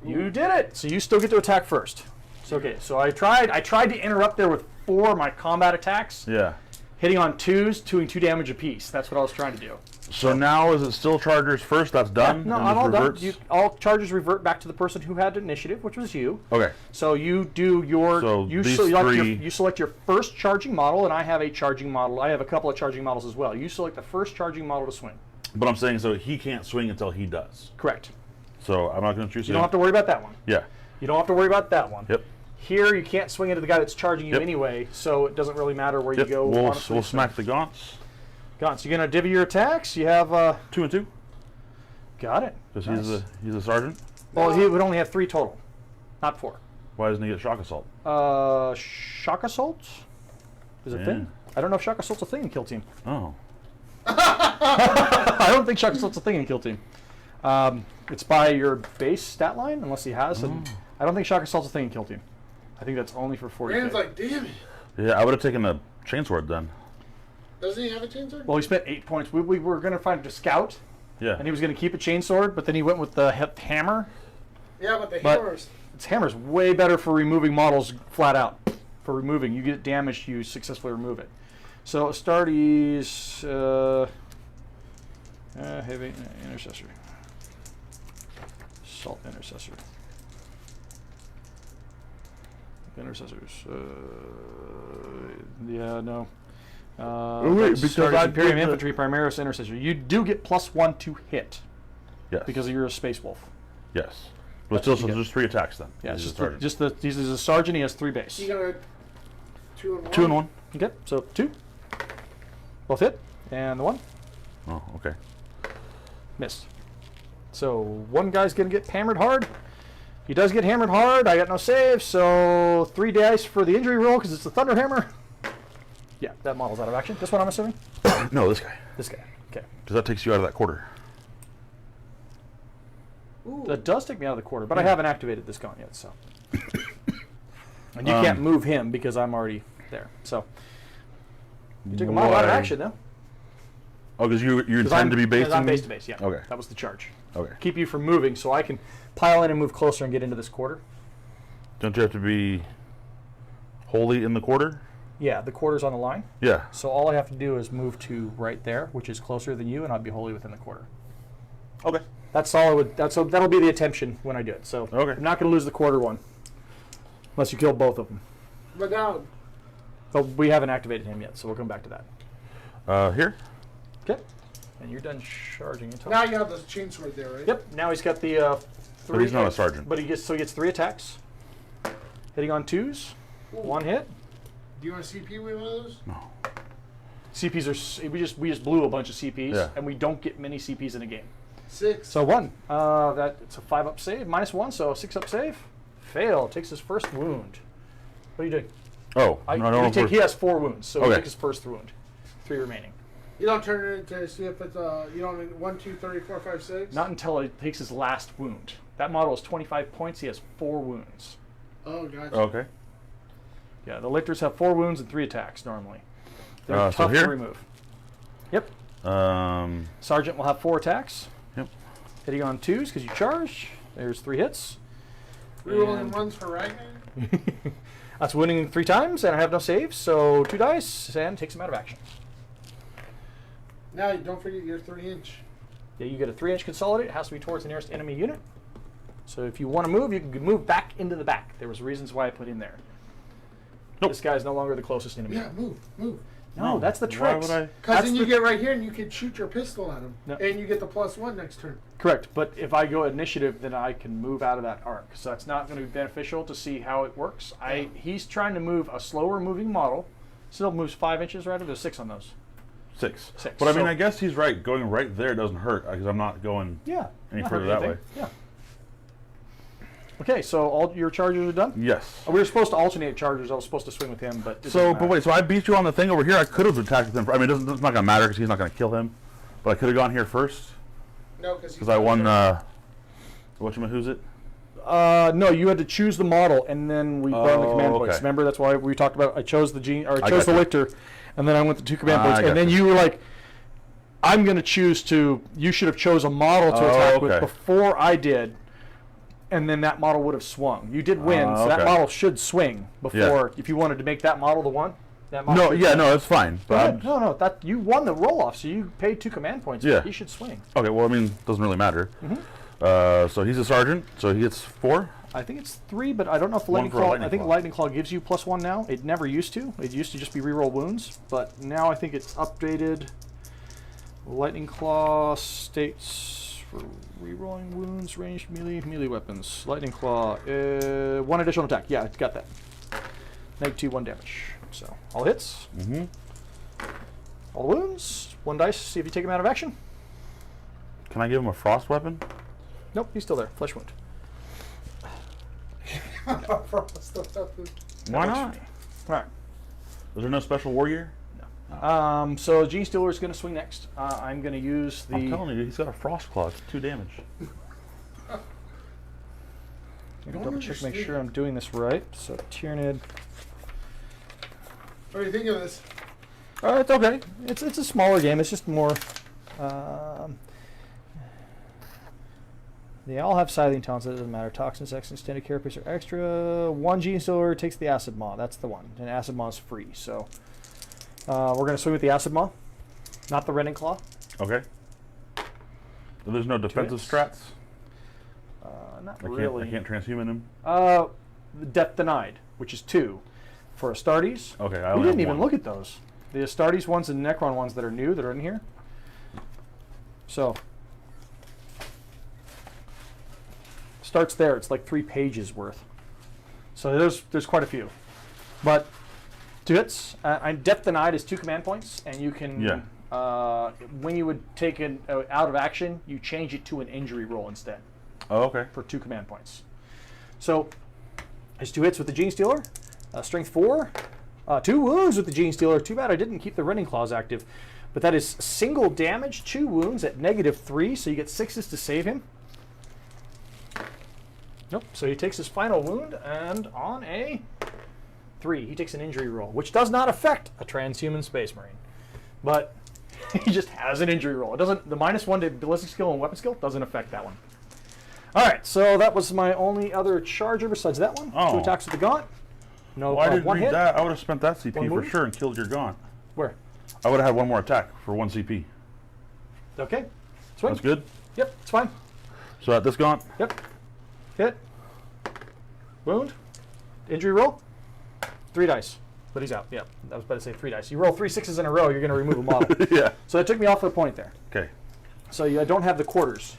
You did it. So you still get to attack first. So okay. So I tried to interrupt there with 4 of my combat attacks. Yeah. Hitting on 2s, doing 2 damage apiece. That's what I was trying to do. So now is it still Chargers first? That's done? No, and I'm just all done. reverts? All charges revert back to the person who had initiative, which was you. Okay. So you do your So you these select your, three- you select your first charging model, and I have a charging model. I have a couple of charging models as well. You select the first charging model to swing. But I'm saying so he can't swing until he does. Correct. So I'm not going to choose You him. don't have to worry about that one. Yeah. You don't have to worry about that one. Yep. Here, you can't swing into the guy that's charging you Yep. anyway, so it doesn't really matter where Yep. you go. We'll honestly. smack the Gaunts. Gone. So you're gonna divvy your attacks. You have 2 and 2. got it. Because Nice. he's a sergeant. Well, he would only have 3 total, not 4. Why doesn't he get shock assault? Shock assault is a Yeah. thing. I don't know if shock assault's a thing in Kill Team. Oh. I don't think shock assault's a thing in Kill Team. It's by your base stat line, unless he has. And I don't think shock assault's a thing in Kill Team. I think that's only for 40. Rand's like, damn it. Yeah, I would have taken a chainsword then. Doesn't he have a chainsaw? Well, he spent 8 points. We were going to find a scout, Yeah. and he was going to keep a chainsword, but then he went with the hammer. Yeah, but the But- hammers. its hammer's way better for removing models flat out. For removing, you get damaged, you successfully remove it. So Astartes, heavy intercessor, assault intercessor, intercessors. Yeah, no. wait, because I Imperium did the- infantry, Primaris intercessor. You do get +1 to hit Yes. because you're a space wolf. Yes. But That's still, what so you get. just 3 attacks then. Yeah, it's He's just a sergeant. he's a sergeant. He has 3 base. You got a 2 and 1. 2 and 1. Okay, so 2. Both hit, and the 1 Oh, okay. missed. So one guy's gonna get hammered hard. He does get hammered hard. I got no save, so 3 dice for the injury roll because it's the thunder hammer. Yeah, that model's out of action. This one, I'm assuming. No, this guy. This guy. Okay. Because that takes you out of that quarter. Ooh. That does take me out of the quarter, but I haven't activated this gun yet, so. And you can't move him because I'm already there. So you took a model out of Why? action, though. Oh, because you intend to be based I'm in... base to base, yeah. Okay. That was the charge. Okay. Keep you from moving so I can pile in and move closer and get into this quarter. Don't you have to be wholly in the quarter? Yeah, the quarter's on the line. Yeah. So all I have to do is move to right there, which is closer than you, and I'll be wholly within the quarter. Okay. That's all I would. That'll be the attention when I do it. So Okay. I'm not going to lose the quarter one, unless you kill both of them. But now, But we haven't activated him yet, so we'll come back to that. Here? Okay. And you're done charging until. now you have the chainsword there, right? Yep. Now he's got the 3. But he's not a sergeant. But he gets 3 attacks. Hitting on 2s, Ooh. 1 hit. Do you want a CP with one of those? No. CPs are we just blew a bunch of CPs, Yeah. and we don't get many CPs in a game. 6. So 1. That it's a 5 up save, -1, so a 6 up save. Fail. Takes his first wound. What are you doing? Oh, no, I don't know if he we're- has 4 wounds, so he Okay. took his first wound. 3 remaining. You don't turn it into see if it's you don't 1, 2, 3, 4, 5, 6. Not until he takes his last wound. That model is 25 points. He has 4 wounds. Oh, gotcha. Okay. Yeah, the lictors have 4 wounds and 3 attacks normally. They're So tough here? to remove. Yep. Um, Sergeant will have 4 attacks. Yep. Hitting on 2s because you charge. There's 3 hits. Rerolling And- ones for Ragnar. That's winning 3 times, and I have no saves, so 2 dice and takes him out of action. Now, don't forget your 3-inch. Yeah, you get a 3-inch consolidate. It has to be towards the nearest enemy unit. So if you want to move, you can move back into the back. There was reasons why I put in there. Nope. This guy's no longer the closest enemy. Yeah, move. No, that's the Why trick. would I? Because That's then you the- get right here and you can shoot your pistol at him. No. And you get the +1 next turn. Correct, but if I go initiative, then I can move out of that arc. So that's not going to be beneficial to see how it works. He's trying to move a slower moving model. Still moves 5 inches, right? Or there's 6 on those. 6. 6. But I mean, So- I guess he's right. Going right there doesn't hurt because I'm not going Yeah. any not further hurting that way. anything. Yeah. Okay, so all your chargers are done? Yes. We were supposed to alternate chargers. I was supposed to swing with him, but it So, doesn't but matter. wait, so I beat you on the thing over here. I could have attacked with him. I mean, it's not going to matter because he's not going to kill him. But I could have gone here first No, because because I won. Who's it? No, you had to choose the model, and then we burned the command points. okay. Remember, that's why we talked about. I chose the I I chose the gotcha. lictor, and then I went to 2 command I points, and then gotcha. you were like, "I'm going to choose to." You should have chose a model to attack with okay. before I did, and then that model would have swung. You did win, so that okay. model should swing before. If you wanted to make that model the one, that model. No, should yeah, swing. no, it's fine. Go But ahead. No, that you won the roll off, so you paid 2 command points. Yeah. He should swing. okay, well, I mean, doesn't really matter. Mm-hmm. So he's a sergeant, so he gets 4. I think it's 3, but I don't know if the One lightning for a claw. lightning I think claw. lightning claw gives you +1 now. It never used to. It used to just be reroll wounds, but now I think it's updated. Lightning claw states for rerolling wounds, ranged melee weapons. Lightning claw, 1 additional attack. Yeah, it's got that. -2, 1 damage. So all hits, Mm-hmm. all wounds, 1 dice. See if you take him out of action. Can I give him a frost weapon? Nope, he's still there. Flesh wound. Why That works not? for me. All right. Is there no special war gear? So Gene Stealer is going to swing next. I'm going to use the. I'm telling you, he's got a frost claw. It's 2 damage. Double check, make sure I'm doing this right. So Tyranid. What do you think of this? It's okay. It's a smaller game. It's just more. They all have scything talents. That doesn't matter. Toxin, sex, extended carapace are extra. One Gene Stealer takes the Acid Maw. That's the one. And Acid Maw is free. So we're going to swing with the Acid Maw, not the Rending Claw. Okay. There's no defensive strats? Not I really. can't transhuman him? Death Denied, which is 2. For Astartes, Okay, we I only didn't have even one. look at those. The Astartes ones and Necron ones that are new that are in here. So starts there. It's like 3 pages worth. So there's quite a few. But 2 hits. Death Denied is 2 command points, and you can when you would take it out of action, you change it to an injury roll instead Oh, okay. for 2 command points. So there's 2 hits with the Gene Stealer. Strength 4. 2 wounds with the Gene Stealer. Too bad I didn't keep the Rending Claws active. But that is single damage, 2 wounds at -3, so you get 6s to save him. Nope. So he takes his final wound, and on a 3, he takes an injury roll, which does not affect a transhuman Space Marine. But he just has an injury roll. It doesn't. The -1 to ballistic skill and weapon skill doesn't affect that one. All right. So that was my only other charger besides that one. 2 Oh. attacks with the Gaunt. No, Well, I didn't 1 read hit. that. I would have spent that CP One for move? sure and killed your Gaunt. Where? I would have had one more attack for 1 CP. Okay. Swing. That's good. Yep. It's fine. So at this Gaunt, Yep. Hit. Wound. Injury roll. 3 dice. But he's out. Yep. I was about to say 3 dice. You roll 3 6s in a row, you're going to remove a model. yeah. So that took me off the point there. Okay. So I don't have the quarters.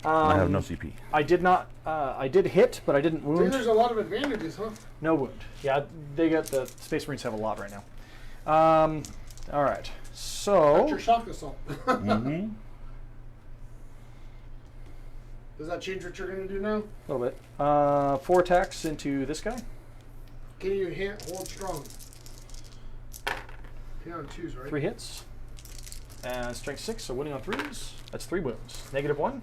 I have no CP. I did not. I did hit, but I didn't I think wound. there's a lot of advantages, huh? No wound. Yeah, they got the Space Marines have a lot right now. All right. So That's your shock assault. Mm-hmm. Does that change what you're going to do now? a little bit. 4 attacks into this guy. Can you hold strong? Hit on 2s, right? 3 hits. And strength 6, so winning on 3s. That's 3 wounds. -1.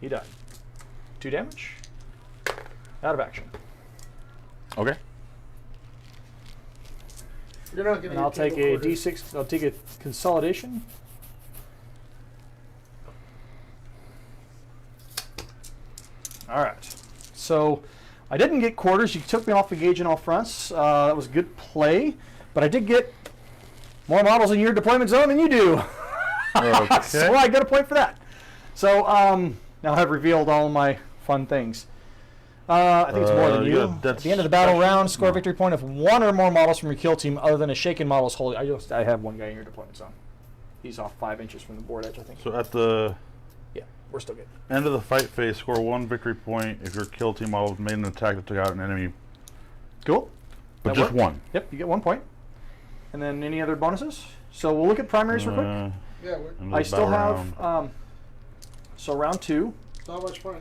He died. 2 damage. Out of action. Okay. You're not going And I'll take a D6. I'll take a consolidation. All right. So I didn't get quarters. You took me off the gauge in all fronts. That was a good play. But I did get more models in your deployment zone than you do. Okay. So I got a point for that. So now I've revealed all my fun things. I think it's more than you. At the end of the battle round, score a victory point of 1 or more models from your kill team other than a shaken models holding. I have 1 guy in your deployment zone. He's off 5 inches from the board edge, I think. So at the Yeah, we're still good. end of the fight phase, score 1 victory point if your kill team model made an attack that took out an enemy. Cool. But That just worked. 1. Yep, you get 1 point. And then any other bonuses? So we'll look at primaries real quick. Yeah, End of I the still battle have round. so round 2. it's not much fun.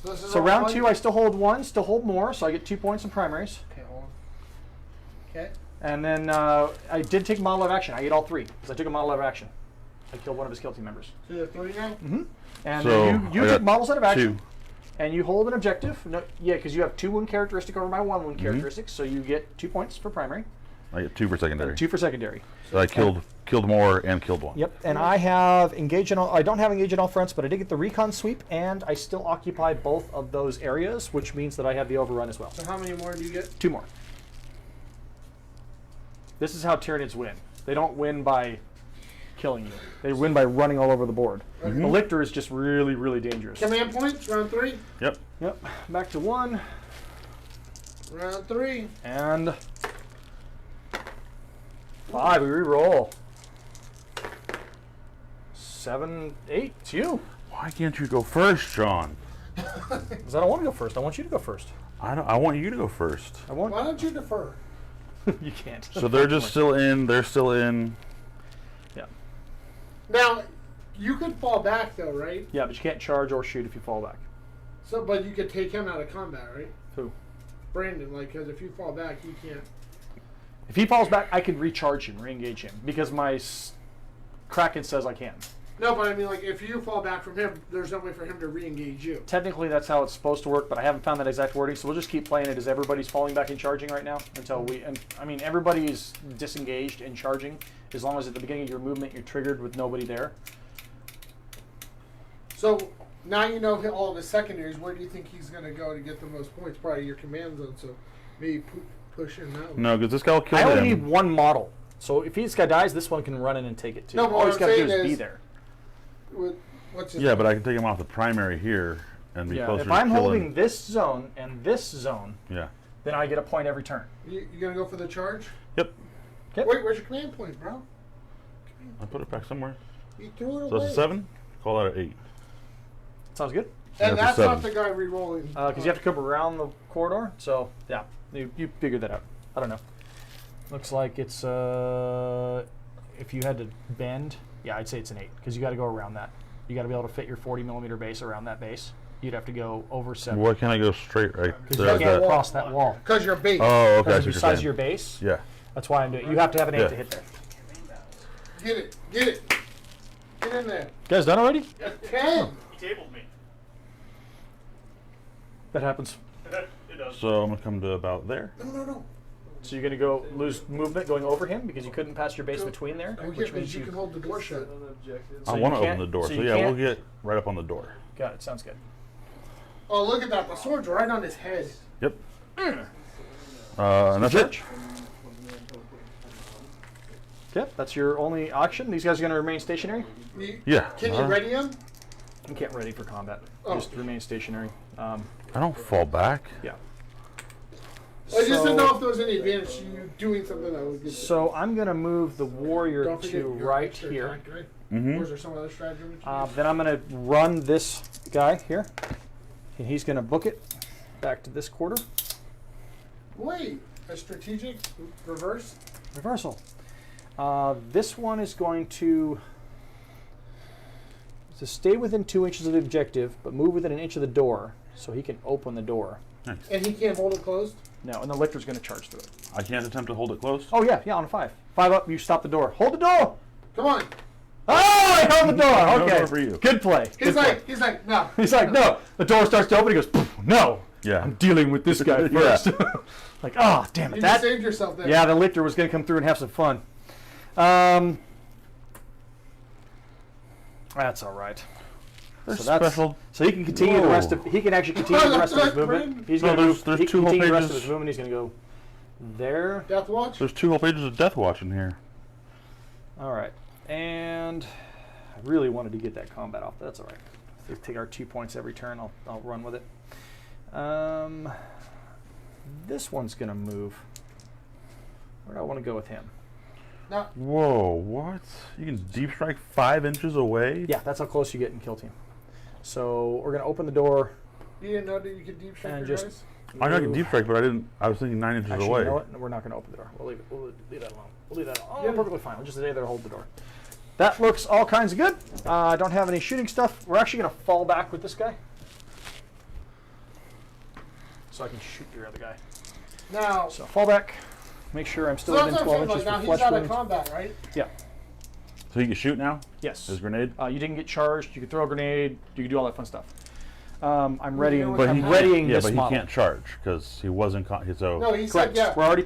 So, this is So all round one? 2, I still hold 1, still hold more, so I get 2 points in primaries. Okay, hold on. Okay. And then I did take model of action. I get all 3 because I took a model of action. I killed one of his kill team members. So you have 3 now? Mm-hmm. And So, then you I took got models out of action. 2. And you hold an objective. No, yeah, because you have 2 wound characteristic over my 1 wound Mm-hmm. characteristic, so you get 2 points for primary, I get 2 for secondary. 2 for secondary. So I killed more and killed 1. Yep. And I have engaged in all. I don't have engaged in all fronts, but I did get the recon sweep, and I still occupy both of those areas, which means that I have the overrun as well. So how many more do you get? 2 more. This is how Tyranids win. They don't win by killing you. They win by running all over the board. Okay. The Lictor is just really, really dangerous. Command points, round 3. Yep. Yep. Back to 1 Round 3. and 5. We re-roll. 7, 8. It's you. Why can't you go first, John? Because I don't want to go first. I want you to go first. I want you to go first. I want. Why don't you defer? You can't. So they're just still in. They're still in. Yeah. Now, you could fall back though, right? Yeah, but you can't charge or shoot if you fall back. So, but you could take him out of combat, right? Who? Brandon, like, because if you fall back, you can't. If he falls back, I can recharge him, re-engage him, because my Kraken says I can. No, but I mean, like, if you fall back from him, there's no way for him to re-engage you. Technically, that's how it's supposed to work, but I haven't found that exact wording, so we'll just keep playing it as everybody's falling back and charging right now until we. And I mean, everybody's disengaged and charging as long as at the beginning of your movement you're triggered with nobody there. So now you know all of his secondaries. Where do you think he's going to go to get the most points? Probably your command zone. So maybe push in that one. No, because this guy will kill I him. only need one model. So if this guy dies, this one can run in and take it too. No, but All what he's I'm got to do saying is be is- there. What's his Yeah, name? but I can take him off the primary here and be Yeah, closer if to I'm killing. holding this zone and this zone, Yeah. then I get a point every turn. You going to go for the charge? Yep. Okay. Wait, where's your command point, bro? I put it back somewhere. You threw it So away. that's a 7. Call that an 8. Sounds good. And That's that's a not 7. the guy re-rolling. Because you have to come around the corridor. So yeah, you figured that out. I don't know. Looks like it's if you had to bend, yeah, I'd say it's an 8 because you got to go around that. You got to be able to fit your 40mm base around that base. You'd have to go over 7. Why can't I go straight right Because there? you can't That- cross that wall. Because you're bait. Oh, okay. Because I of see the what you're size of saying. your base. Yeah. That's why I'm doing. You have to have an 8 Yeah. to hit there. Get it. Get it. Get in there. You guys done already? 10. He tabled me. That happens. It does. So I'm gonna come to about there. No. So you're gonna go lose movement going over him because you couldn't pass your base between there, Go here which because means you can hold the door shut. So I you want to open can't- the door. so So, you yeah, we'll can't- get right up on the door. Got it. Sounds good. Oh, look at that. The sword's right on his head. Yep. And that's it. Charge. Okay, that's your only action. These guys are gonna remain stationary. Yeah. Can you ready him? You can't ready for combat. Oh. Just remain stationary. I don't fall back. Yeah. I just didn't know So, if there was any advantage to you doing something that would get you. so I'm gonna move the warrior Don't forget to your right extra here. attack, right? Mm-hmm. Or is there some other strategy? we can use? Then I'm gonna run this guy here, and he's gonna book it back to this quarter. Wait, a strategic reverse? Reversal. This one is going to stay within 2 inches of the objective, but move within an inch of the door, so he can open the door. And he can't hold it closed? No, and the lictor's going to charge through it. I can't attempt to hold it close. Oh yeah, on a 5. 5 up, you stop the door. Hold the door! Come on. Oh, I held the door! No Okay. door for you. Good play. He's Good play. like, no. He's like, no. The door starts to open, he goes, "Poof, no! Yeah. I'm dealing with this guy Yeah. first. Like, oh, damn You it. just That, saved yourself there. yeah, the lictor was going to come through and have some fun. That's all right. There's So that's special. so he can continue the rest Whoa. of he can actually continue the rest of his movement. He's No, going to there's- move. there's He two can whole continue the rest of pages. his movement. He's going to go there. Death Watch? There's 2 whole pages of Death Watch in here. All right, and I really wanted to get that combat off. That's all right. Let's take our 2 points every turn. I'll run with it. This one's going to move. Where do I want to go with him? No. Whoa, what? You can deep strike 5 inches away? Yeah, that's how close you get in kill team. So we're going to open the door You didn't know that you could deep strike and your just. guys? I know I can move. deep strike, but I didn't. I was thinking 9 inches Actually, away. you know what? No, we're not going to open the door. We'll leave it. We'll leave that alone. We'll leave that alone. Oh, Yeah. perfectly fine. We'll just stay there, hold the door. That looks all kinds of good. I don't have any shooting stuff. We're actually going to fall back with this guy, so I can shoot your other guy. Now, So fall back. Make sure I'm still so within that's 12 what I'm inches saying. Like, for now he's flesh out of wounds. combat, right? Yeah. So he can shoot now? Yes. His grenade? You didn't get charged. You could throw a grenade. You could do all that fun stuff. I'm readying. But I'm he readying Yeah, this but he model. can't charge because he wasn't. So No, he Correct. said yeah. We're already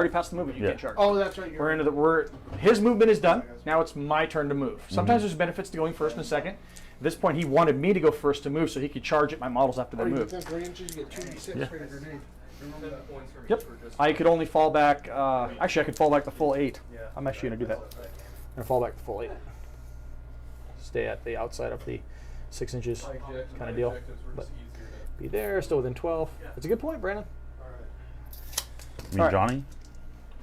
past the movement. You Yeah. can't charge. Oh, that's right. You're We're into the his movement is done. Now it's my turn to move. Sometimes there's benefits to going first and second. At this point, he wanted me to go first to move so he could charge at my models after they you move. within 3 inches, you get 2d6 Yeah. for your grenade. Remember 10 that. points for me Yep. for just. I could only fall back. Actually, I could fall back the full 8. Yeah. I'm actually going to do that. I'm going to fall back the full 8. Stay at the outside of the 6 inches. My objectives- kinda my deal, objectives were but- just easier to- Be there, still within 12. That's a good point, Brandon. me, All right. Johnny.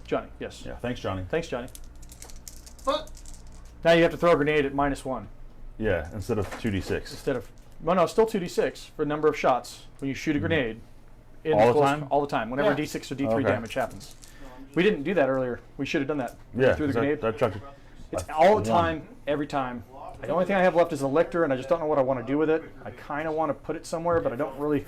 Johnny, yes. Yeah, thanks, Johnny. Thanks, Johnny. But Now you have to throw a grenade at -1 Yeah, instead of 2d6. instead of. Well, no, still 2d6 for number of shots when you shoot a grenade. In All the close- time? All the time. Whenever Yeah. D6 or D3 Okay. damage happens. We didn't do that earlier. We should have done that. Yeah, Threw the that- grenade. that chucked it. It's I- all the one. time, every time. The only thing I have left is a lictor, and I just don't know what I want to do with it. I kind of want to put it somewhere, but I don't really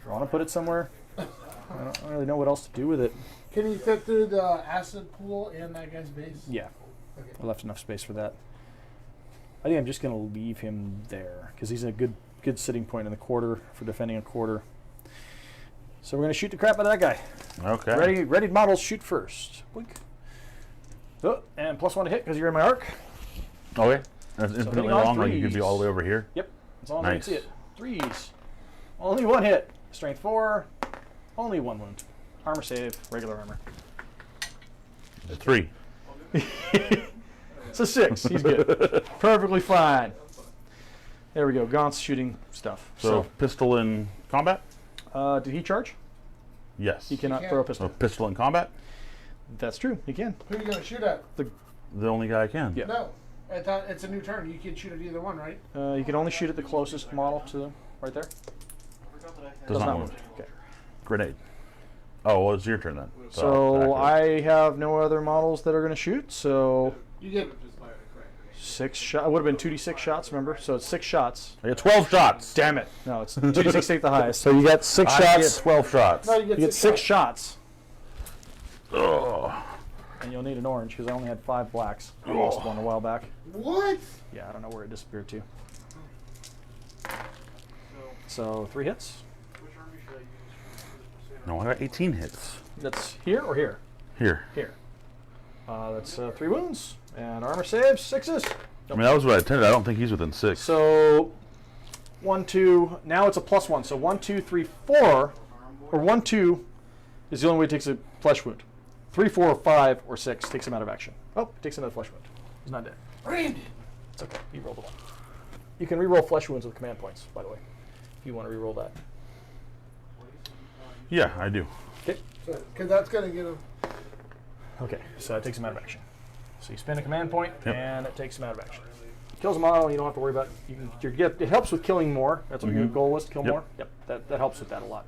want to put it somewhere. I don't really know what else to do with it. can he fit through the acid pool and that guy's base? Yeah, Okay. I left enough space for that. I think I'm just going to leave him there because he's a good sitting point in the quarter for defending a quarter. So we're going to shoot the crap out of that guy. Okay. Ready models, shoot first. Blink. Oh, and +1 to hit because you're in my arc. Okay. That's infinitely hitting on long, like you could be threes. all the way over here. Yep. As long as I can Nice. see it. 3s. Only 1 hit. Strength 4. Only 1 wound. Armor save. Regular armor. 3. It's a 6. He's good. Perfectly fine. There we go. Gaunt's shooting stuff. So pistol in combat? Did he charge? Yes. He cannot can't. throw a So pistol. pistol in combat? That's true. He can. Who are you gonna shoot at? The only guy I can. Yeah. No, I thought it's a new turn. You can shoot at either one, right? You can only shoot at the closest model to them. Right there. Does not move. Okay. Grenade. Oh, well, it's your turn then. So accurate. I have no other models that are going to shoot. So You get 6 shots. It would have been 2d6 shots, remember? So it's 6 shots. I get 12 shots. Damn it. No, it's 2d6 take the highest. So you get 6 I get shots. 12 shots. no, You get 6 shots. Ugh. And you'll need an orange because I only had 5 blacks. I lost one a while back. what? Yeah, I don't know where it disappeared to. So 3 hits. Which army should I use for this No, I got 18 hits. That's here or here? Here. Here. That's 3 wounds. And armor saves, 6s. I mean, that was what I intended. I don't think he's within 6. So 1, 2. Now it's a +1. So 1, 2, 3, 4. Or 1, 2 is the only way it takes a flesh wound. 3, 4, 5, or 6 takes him out of action. Oh, takes another flesh wound. He's not dead. Brandon. It's okay. He rolled a 1. You can reroll flesh wounds with command points, by the way, if you want to reroll that. Yeah, I do. Okay. Because that's gonna get him. Okay, so that takes him out of action. So you spend a command point, Yep. and it takes him out of action. Kills a model, and you don't have to worry about. It helps with killing more. That's what your goal was, to kill Yep. more. Yep, that helps with that a lot.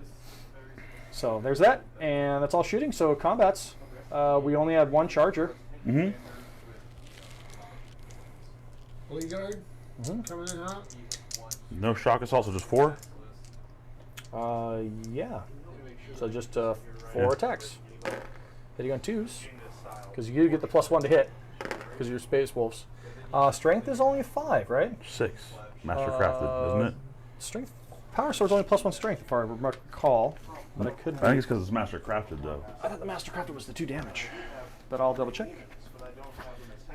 So there's that, and that's all shooting. So combats, we only had 1 charger. Mm-hmm. Bodyguard coming in hot. No shock assault, so just 4? Yeah. So just 4 Yeah. attacks. Hitting on 2s, because you get the +1 to hit, because you're space wolves. Strength is only a 5, right? 6. Master crafted, isn't it? Strength. Power sword's only +1 strength, if I recall. But it could I be. think it's because it's master crafted, though. I thought the Master Crafter was the 2 damage. But I'll double check.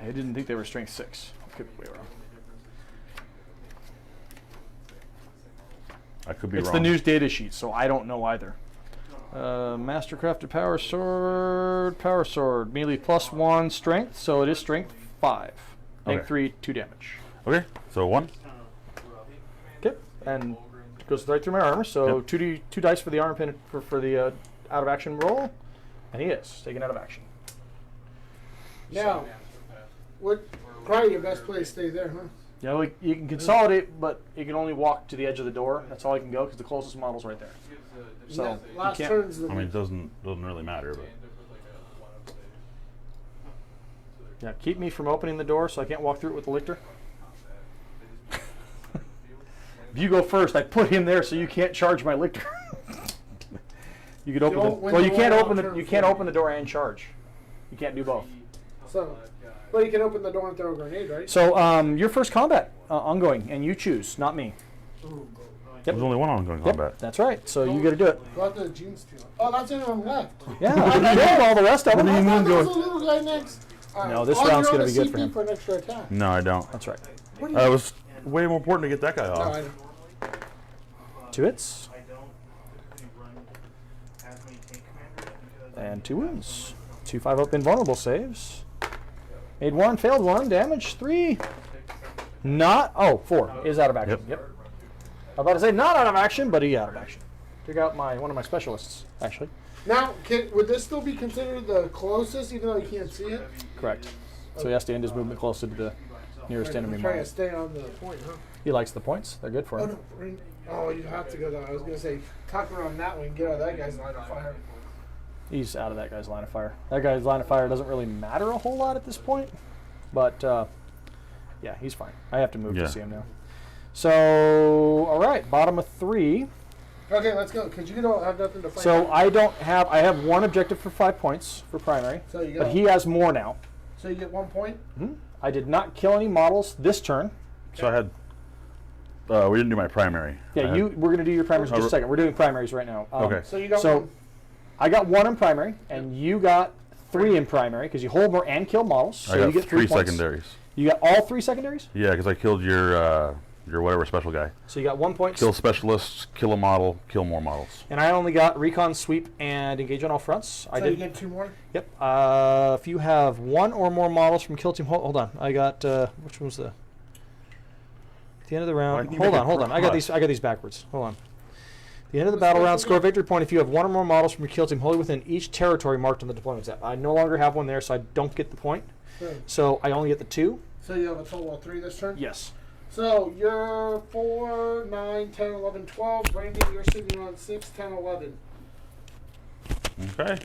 I didn't think they were strength 6. Could be way wrong. I could be It's wrong. the news data sheet, so I don't know either. Master Crafted Power Sword. Melee +1 strength, so it is strength 5. Make Okay. 3, 2 damage. Okay, so 1. Okay, and it goes right through my armor, so Yep. 2 dice for the armor pin for the out of action roll, and he is taken out of action. Now, what? Probably your best place stay there, huh? Yeah, like you can consolidate, but you can only walk to the edge of the door. That's all you can go because the closest model's right there. So Yeah, you last can't. turn's the. I mean, it doesn't really matter, but Yeah, keep me from opening the door so I can't walk through it with the lictor. If you go first, I put him there so you can't charge my lictor. You could open the. Don't win Well, the you can't war open on the. turn You can't 4. open the door and charge. You can't do both. So, but you can open the door and throw a grenade, right? So your first combat ongoing, and you choose, not me. there's only 1 ongoing Yep, combat. that's right. So you got to do it. Go out to the jeans too. Oh, that's the only one left. Yeah, you killed all the rest of them. I thought there was a little guy next. No, this round's gonna be good for him. For an extra attack. No, I don't. That's right. What do It was way more important to get that guy No, off. I don't. 2 hits I don't typically run as many tank commanders because and 2 wounds. 2 5-up invulnerable saves. Made 1, failed 1, damage 3. Not. Oh, 4 is out of action. Yep. I was about to say not out of action, but he out of action. Took out one of my specialists, actually. Now, would this still be considered the closest, even though you can't see it? Correct. So he has to end his movement closer to the nearest enemy Trying to model. stay on the point, huh? He likes the points. They're good for Oh, him. no. Oh, you have to go down. I was going to say, tuck around that way and get out of that guy's line of fire. He's out of that guy's line of fire. That guy's line of fire doesn't really matter a whole lot at this point. But, yeah, he's fine. I have to move Yeah. to see him now. So, all right, bottom of 3. Okay, let's go, because you don't have nothing to fight. So I have 1 objective for 5 points for primary. So you But go. he has more now. So you get 1 point? I did not kill any models this turn. So I had. We didn't do my primary. Yeah, I had- we're going to do your primaries in just a second. We're doing primaries right now. Okay. So you got So 1. I got 1 in primary, and you got 3 in primary because you hold more and kill models. So I got you get 3 3 points. secondaries. You got all 3 secondaries? Yeah, because I killed your Your whatever special guy. So you got 1 point. Kill specialists, kill a model, kill more models. And I only got recon, sweep, and engage on all fronts. I So you did. get 2 more? Yep. If you have 1 or more models from kill team, hold on. I got which one was the? At the end of the Why round. didn't you Hold make on, it hold on. I got these. cross? I got these backwards. Hold on. The end of the battle round, score a victory point if you have 1 or more models from your kill team wholly within each territory marked on the deployment map. I no longer have one there, so I don't get the point. So I only get the 2. So you have a total of 3 this turn? Yes. So you're 4, 9, 10, 11, 12. Brandon, you're sitting on 6, 10, 11. Okay.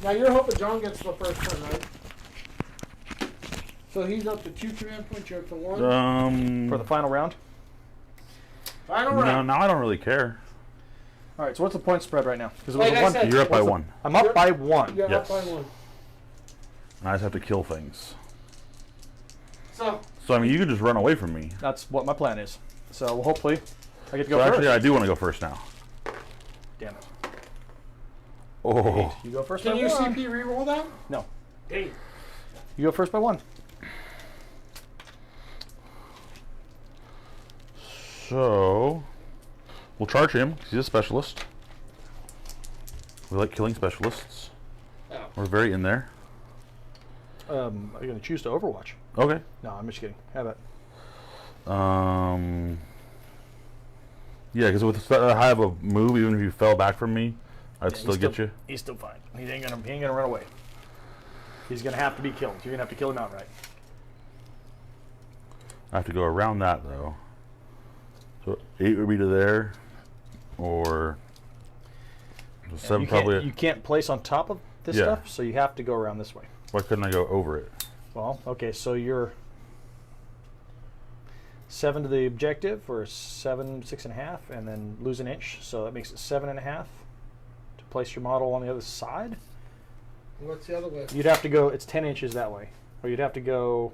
Now you're hoping John gets the first turn, right? So he's up to 2 command points, you're up to 1. For the final round. Final no, round. now I don't really care. All right. So what's the point spread right now? Because it Like was I a 1. said, You're up by what's the- 1. I'm up You're- by 1. You're Yes. up by 1. And I just have to kill things. So So, I mean, you could just run away from me. That's what my plan is. So hopefully, I get to go So, first. actually, I do want to go first now. Damn it. Oh. You go first can by you 1. CP reroll that? No. Dang. You go first by 1. So, we'll charge him, 'cause he's a specialist. We like killing specialists. Oh. We're very in there. Are you going to choose to Overwatch? Okay. No, I'm just kidding. Have it. Yeah, because with I have a move, even if you fell back from me, I'd still get you. He's still fine. He ain't gonna run away. He's gonna have to be killed. You're gonna have to kill him outright. I have to go around that though. So 8 would be to there, or And 7 you probably. you can't place on top of this Yeah. stuff, so you have to go around this way. Why couldn't I go over it? Well, okay, so you're 7 to the objective, or 7, 6.5, and then lose an inch, so that makes it 7.5 to place your model on the other side. What's the other way? You'd have to go. It's 10 inches that way, or you'd have to go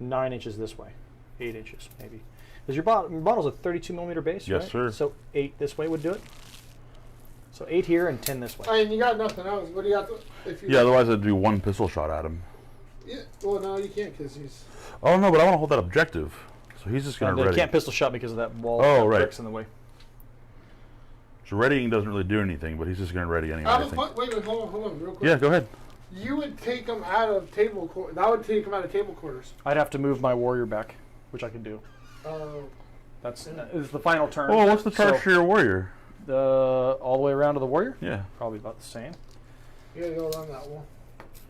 9 inches this way, 8 inches maybe. Because your bottle's a 32 millimeter base, Yes, right? sir. So 8 this way would do it. So 8 here and 10 this way. I mean, you got nothing else. What do you got? If you Yeah, otherwise I'd do 1 pistol shot at him. Yeah. Well, no, you can't because he's. Oh no, but I want to hold that objective. So he's just And gonna they ready. can't pistol shot because of that wall. Oh, right. Bricks in the way. So readying doesn't really do anything, but he's just gonna ready anyway. I think. Wait, hold on, real quick. Yeah, go ahead. You would take him out of table quarters. That would take him out of table quarters. I'd have to move my warrior back, which I can do. That's is the final turn. Oh, what's the charge So, for your warrior? all the way around to the warrior? Yeah. Probably about the same. You gotta go around that wall.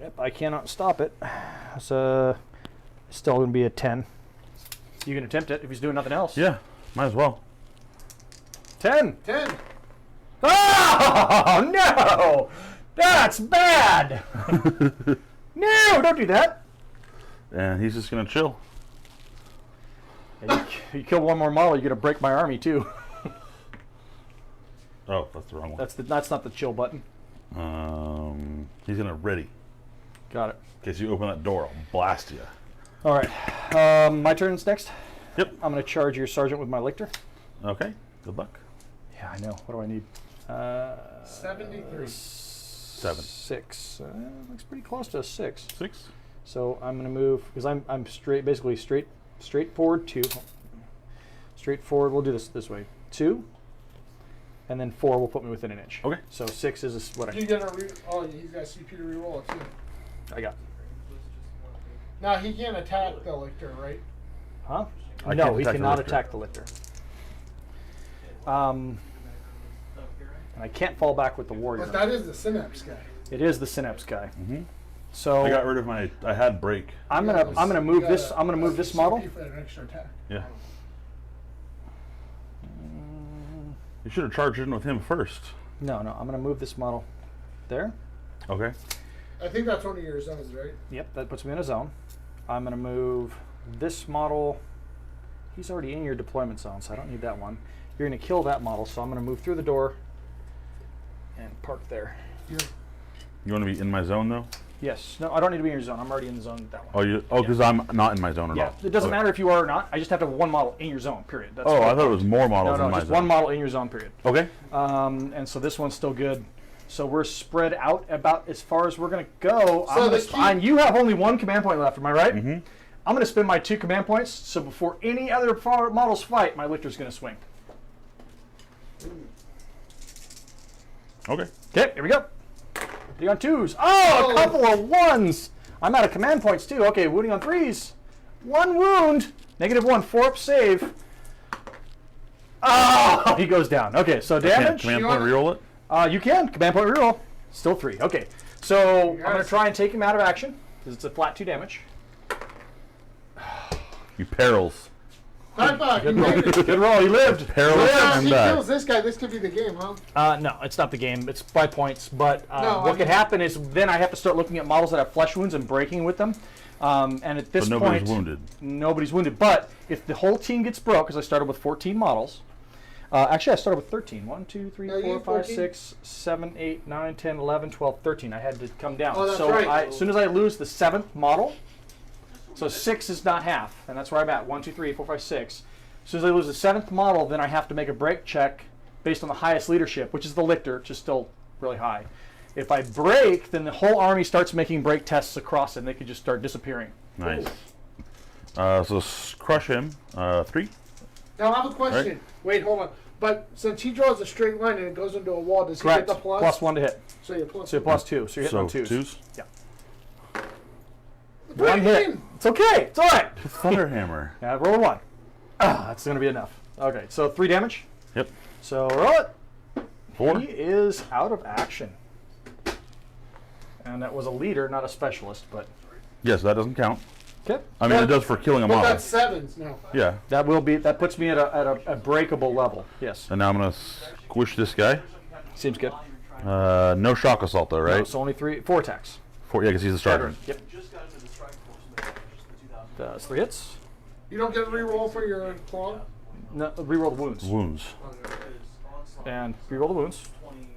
Yep, I cannot stop it. So still going to be a 10. You can attempt it if he's doing nothing else. Yeah, might as well. 10. 10. Oh no! That's bad. No, don't do that. And he's just gonna chill. And you kill one more model, you're going to break my army too. Oh, that's the wrong one. That's not the chill button. He's gonna ready. Got it. In case you open that door, I'll blast you. All right. My turn's next. Yep. I'm going to charge your sergeant with my lictor. Okay. Good luck. Yeah, I know. What do I need? 73. 7. 6. Looks pretty close to a 6. 6. So I'm going to move because I'm basically straightforward 2. Straightforward. We'll do this way. 2, and then 4 will put me within an inch. Okay. So 6 is what You get a oh, he's got CP to reroll it too. I got. Now he can't attack the lictor, right? Huh? I No, can't he attack the cannot lictor. attack the lictor. And I can't fall back with the warrior. But that is the synapse guy. It is the synapse guy. Mm-hmm. So I got rid of my. I had break. I'm gonna move this. I'm gonna move this model. CP for an extra attack. Yeah. You should have charged in with him first. No, I'm gonna move this model there. Okay. I think that's one of your zones, right? Yep, that puts me in a zone. I'm gonna move this model. He's already in your deployment zone, so I don't need that one. You're gonna kill that model, so I'm gonna move through the door and park there. You want to be in my zone though? Yes. No, I don't need to be in your zone. I'm already in the zone with that one. Oh, you. Oh, because I'm not in my zone at Yeah, all. it doesn't Okay. matter if you are or not. I just have to have one model in your zone. Period. That's Oh, all. I thought it was more models No, in my just zone. one model in your zone. Period. Okay. And so this one's still good. So we're spread out about as far as we're gonna go. So the That's key- fine. You have only one command point left. Am I right? Mm-hmm. I'm going to spend my 2 command points, so before any other models fight, my Lictor's going to swing. Okay. Okay, here we go. Wounding on 2s. Oh, a couple of 1s. I'm out of command points too. Okay, wounding on 3s. 1 wound. -1, 4-up save. Oh, he goes down. Okay, so damage. Command point reroll it? You can. Command point reroll. Still 3. Okay, so I'm going to try and take him out of action, because it's a flat 2 damage. You perils. High five. You made it. Good roll. He lived. Perils If and he die. kills this guy, this could be the game, huh? No, it's not the game. It's by points. But No, what I could mean- happen is then I have to start looking at models that have flesh wounds and breaking with them. And at this But point, nobody's wounded. Nobody's wounded. But if the whole team gets broke, because I started with 14 models. Actually, I started with 13. 1, 2, 3, No, 4, you 5, 14? 6, 7, 8, 9, 10, 11, 12, 13. I had to come down. Oh, that's so right. as soon as I lose the 7th model, so 6 is not half, and that's where I'm at. 1, 2, 3, 4, 5, 6. As soon as I lose the 7th model, then I have to make a break check based on the highest leadership, which is the Lictor, which is still really high. If I break, then the whole army starts making break tests across it, and they could just start disappearing. Nice. So crush him. 3. Now I have a question. Right. Wait, hold on. But since he draws a straight line and it goes into a wall, does he Correct. get the plus? +1 to hit. So you're plus. So you're +2. So you're hitting So on 2s. 2s. Yeah. Break 1 hit. in. It's okay. It's all right. Thunderhammer. Yeah, roll a 1. That's going to be enough. Okay, so 3 damage. Yep. So roll it. 4. He is out of action. And that was a leader, not a specialist, but Yes, that doesn't count. okay. I mean, it does for killing a But model. that's 7s now. Yeah. That puts me at a breakable level. Yes. And now I'm gonna squish this guy. Seems good. No shock assault though, right? No, so only 4 attacks. 4. Yeah, because he's a striker. Yep. Just got into the strike force, but just the 2000. That's 3 hits. You don't get a reroll for your claw? No, reroll the wounds. Wounds. And reroll the wounds. 20,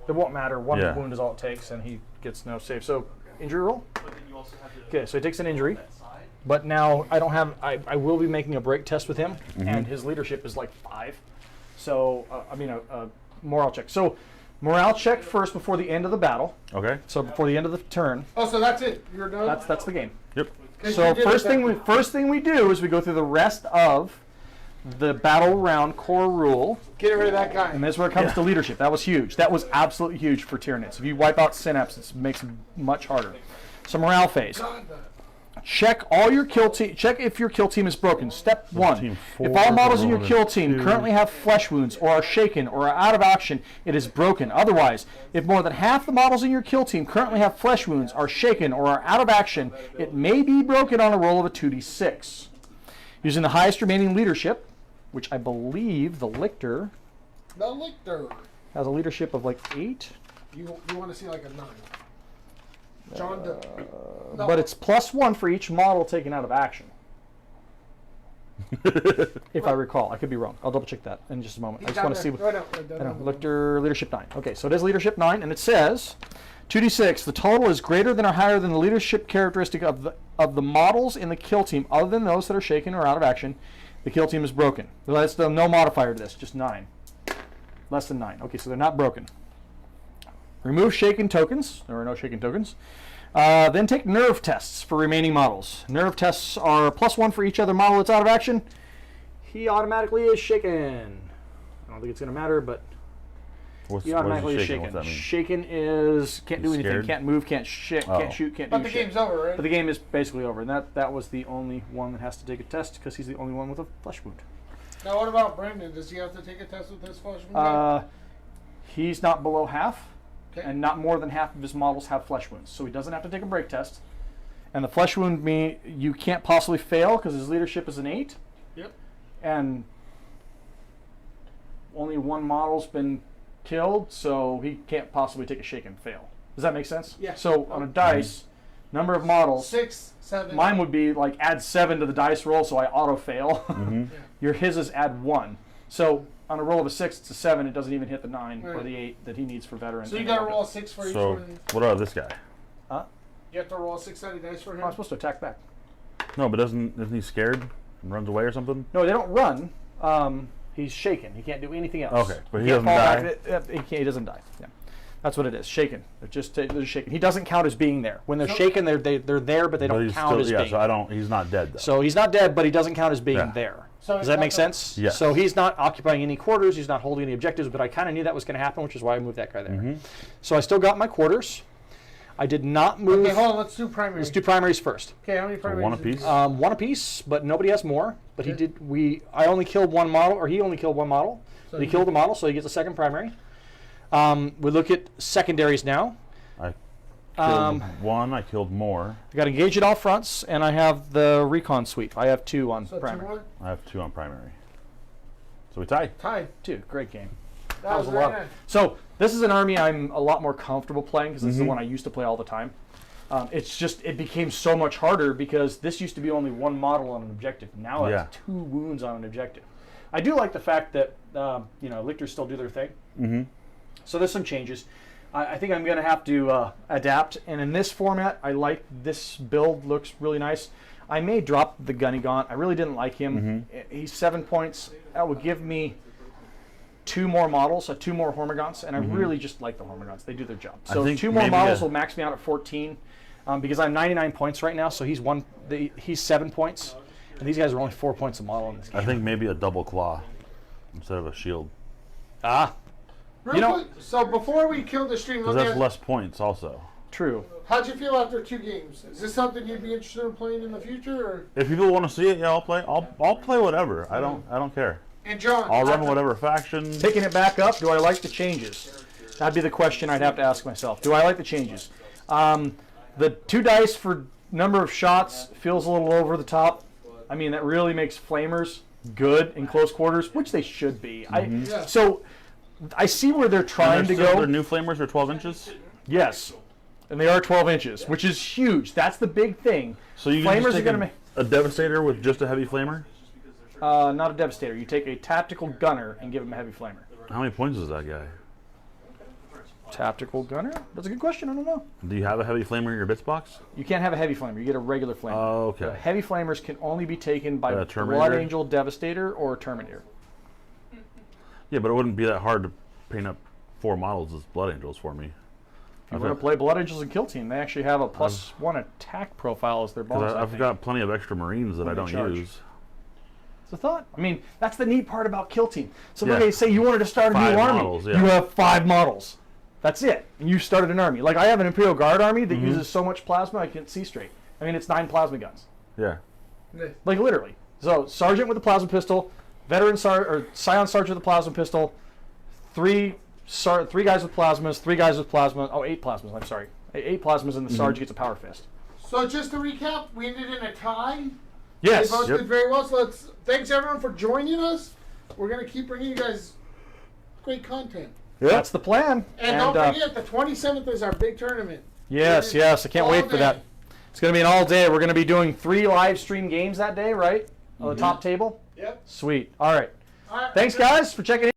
It won't matter. 1 Yeah. wound is all it takes, and he gets no save. So injury roll. But then you also have to Okay, so he takes an injury. that side. But now I don't have. I will be making a break test with him, and his leadership is like 5. So I mean a morale check. So morale check first before the end of the battle. Okay. So before the end of the turn. Oh, so that's it. You're done? That's the game. Yep. 'Cause So you did it first that way. first thing we do is we go through the rest of the battle round core rule, Get rid of that guy. and that's where it comes to leadership. That was huge. That was absolutely huge for Tyranids. If you wipe out Synapse, it makes it much harder. So morale phase. God, Check all your kill team. Check if your kill team is broken. Step 1. team If 4, all models in your roll kill a team 2. currently have flesh wounds or are shaken or are out of action, it is broken. Otherwise, if more than half the models in your kill team currently have flesh wounds, are shaken, or are out of action, it may be broken on a roll of a 2d6. Using the highest remaining leadership, which I believe the Lictor the Lictor. has a leadership of like 8, You want to see like a 9. John Doe. No. but it's +1 for each model taken out of action. If I recall, I could be wrong. I'll double check that in just a moment. I just want to see. Right now. I know, Lictor leadership 9. Okay, so it is leadership 9, and it says 2d6. The total is greater than or higher than the leadership characteristic of the models in the kill team, other than those that are shaken or out of action. The kill team is broken. That's the no modifier to this, just 9. Less than 9. Okay, so they're not broken. Remove shaken tokens. There are no shaken tokens. Then take nerve tests for remaining models. Nerve tests are +1 for each other model that's out of action. He automatically is shaken. I don't think it's going to matter, but he automatically is shaken. What's that mean? Shaken is can't do He's anything, scared? can't move, can't shoot, Oh. can't shoot, can't But do the shit. game's over, right? But the game is basically over, and that was the only one that has to take a test because he's the only one with a flesh wound. Now, what about Brandon? Does he have to take a test with his flesh wound? He's not below half, Okay. and not more than half of his models have flesh wounds, so he doesn't have to take a break test. And the flesh wound you can't possibly fail because his leadership is an 8, Yep. and only 1 model's been killed, so he can't possibly take a shake and fail. Does that make sense? Yeah. So on a dice, number of models, 6, 7. mine would be like add 7 to the dice roll, so I auto fail. Mm-hmm. His is add 1. So on a roll of a 6, it's a 7. It doesn't even hit the 9 or Right. the 8 that he needs for veterans. So you got to roll a 6 for each So one. what about this guy? Huh? You have to roll a 6-sided dice for him. Oh, I'm supposed to attack back. No, but isn't he scared and runs away or something? No, they don't run. He's shaken. He can't do anything else. Okay, but he can't doesn't fall die? back. He doesn't die. Yeah. That's what it is. Shaken. They're shaken. He doesn't count as being there. When they're shaken, they're there, but they don't he's count still, as yeah, being. so he's not dead though. So he's not dead, but he doesn't count as being Yeah. there. So Does that make sense? Yes. So he's not occupying any quarters. He's not holding any objectives. But I kind of knew that was going to happen, which is why I moved that guy there. Mm-hmm. So I still got my quarters. I did not move. Okay, hold on. Let's do primary. Let's do primaries first. Okay, how many So primaries? one did you apiece? do? One apiece, but nobody has more. But he Okay. did. I only killed one model, or he only killed one model. So He you- killed the model, so he gets a second primary. We look at secondaries now. I killed Um, one. I killed more. I got engaged at all fronts, and I have the recon sweep. I have 2 on So primary. 2-1? I have 2 on primary. So we tied. Tied. 2, great game. That was a very lot. nice. So this is an army I'm a lot more comfortable playing because this is the Mhm. one I used to play all the time. It's just it became so much harder because this used to be only 1 model on an objective. Now it's Yeah. 2 wounds on an objective. I do like the fact that lictors still do their thing. Mm-hmm. So there's some changes. I think I'm going to have to adapt. And in this format, I like this build. Looks really nice. I may drop the Gunny Gaunt. I really didn't like him. He's 7 points. That would give me 2 more models, 2 more Hormagaunts, and I really just like the Hormagaunts. They do their job. I So think 2 more maybe models a- will max me out at 14 because I'm 99 points right now. So he's he's 7 points, and these guys are only 4 points a model in this game. I think maybe a double claw instead of a shield. Real You know- quick, so before we kill the stream, Because let me that's ask, less points also. True. how'd you feel after 2 games? Is this something you'd be interested in playing in the future? Or? If people want to see it, yeah, I'll play. I'll play whatever. I don't care. And John, I'll run after- whatever faction. Picking it back up, do I like the changes? That'd be the question I'd have to ask myself. Do I like the changes? The 2 dice for number of shots feels a little over the top. I mean, that really makes flamers good in close quarters, which they should be. Yeah. So I see where they're trying to Their go. new flamers are 12 inches. Yes, and they are 12 inches, which is huge. That's the big thing. So you can Flamers just are take gonna a Devastator with just a heavy flamer. not a devastator. You take a tactical gunner and give him a heavy flamer. How many points is that guy? Tactical gunner? That's a good question. I don't know. Do you have a heavy flamer in your bits box? You can't have a heavy flamer. You get a regular flamer. Oh, okay. The heavy flamers can only be taken by A Terminator? Blood Angel, Devastator, or Terminator. Yeah, but it wouldn't be that hard to paint up 4 models as Blood Angels for me. If you want to play Blood Angels and Kill Team, they actually have a +1 attack profile as their bonus. Because I I've think. got plenty of extra Marines that I When don't they charge. use. It's a thought. I mean, that's the neat part about Kill Team. So Yeah. okay, say you wanted to start a 5 new army. models, yeah. You have 5 models. That's it. And you started an army. Like I have an Imperial Guard army that uses so much plasma I can't see straight. I mean, it's 9 plasma guns. Yeah. Like literally. So Sergeant with a plasma pistol, Scion Sergeant with a plasma pistol, 3 guys with plasmas, 3 guys with plasma. Oh, 8 plasmas. I'm sorry, 8 plasmas, and the Sergeant gets a power fist. So just to recap, we ended in a tie. Yes. They both Yep. did very well. So thanks everyone for joining us. We're gonna keep bringing you guys great content. That's the plan. And don't forget, the 27th is our big tournament. Yes, yes. I can't All wait for day. that. It's going to be an all day. We're going to be doing 3 live stream games that day, right? On the top table. Yep. Sweet. All right. All right. Thanks, guys, for checking in.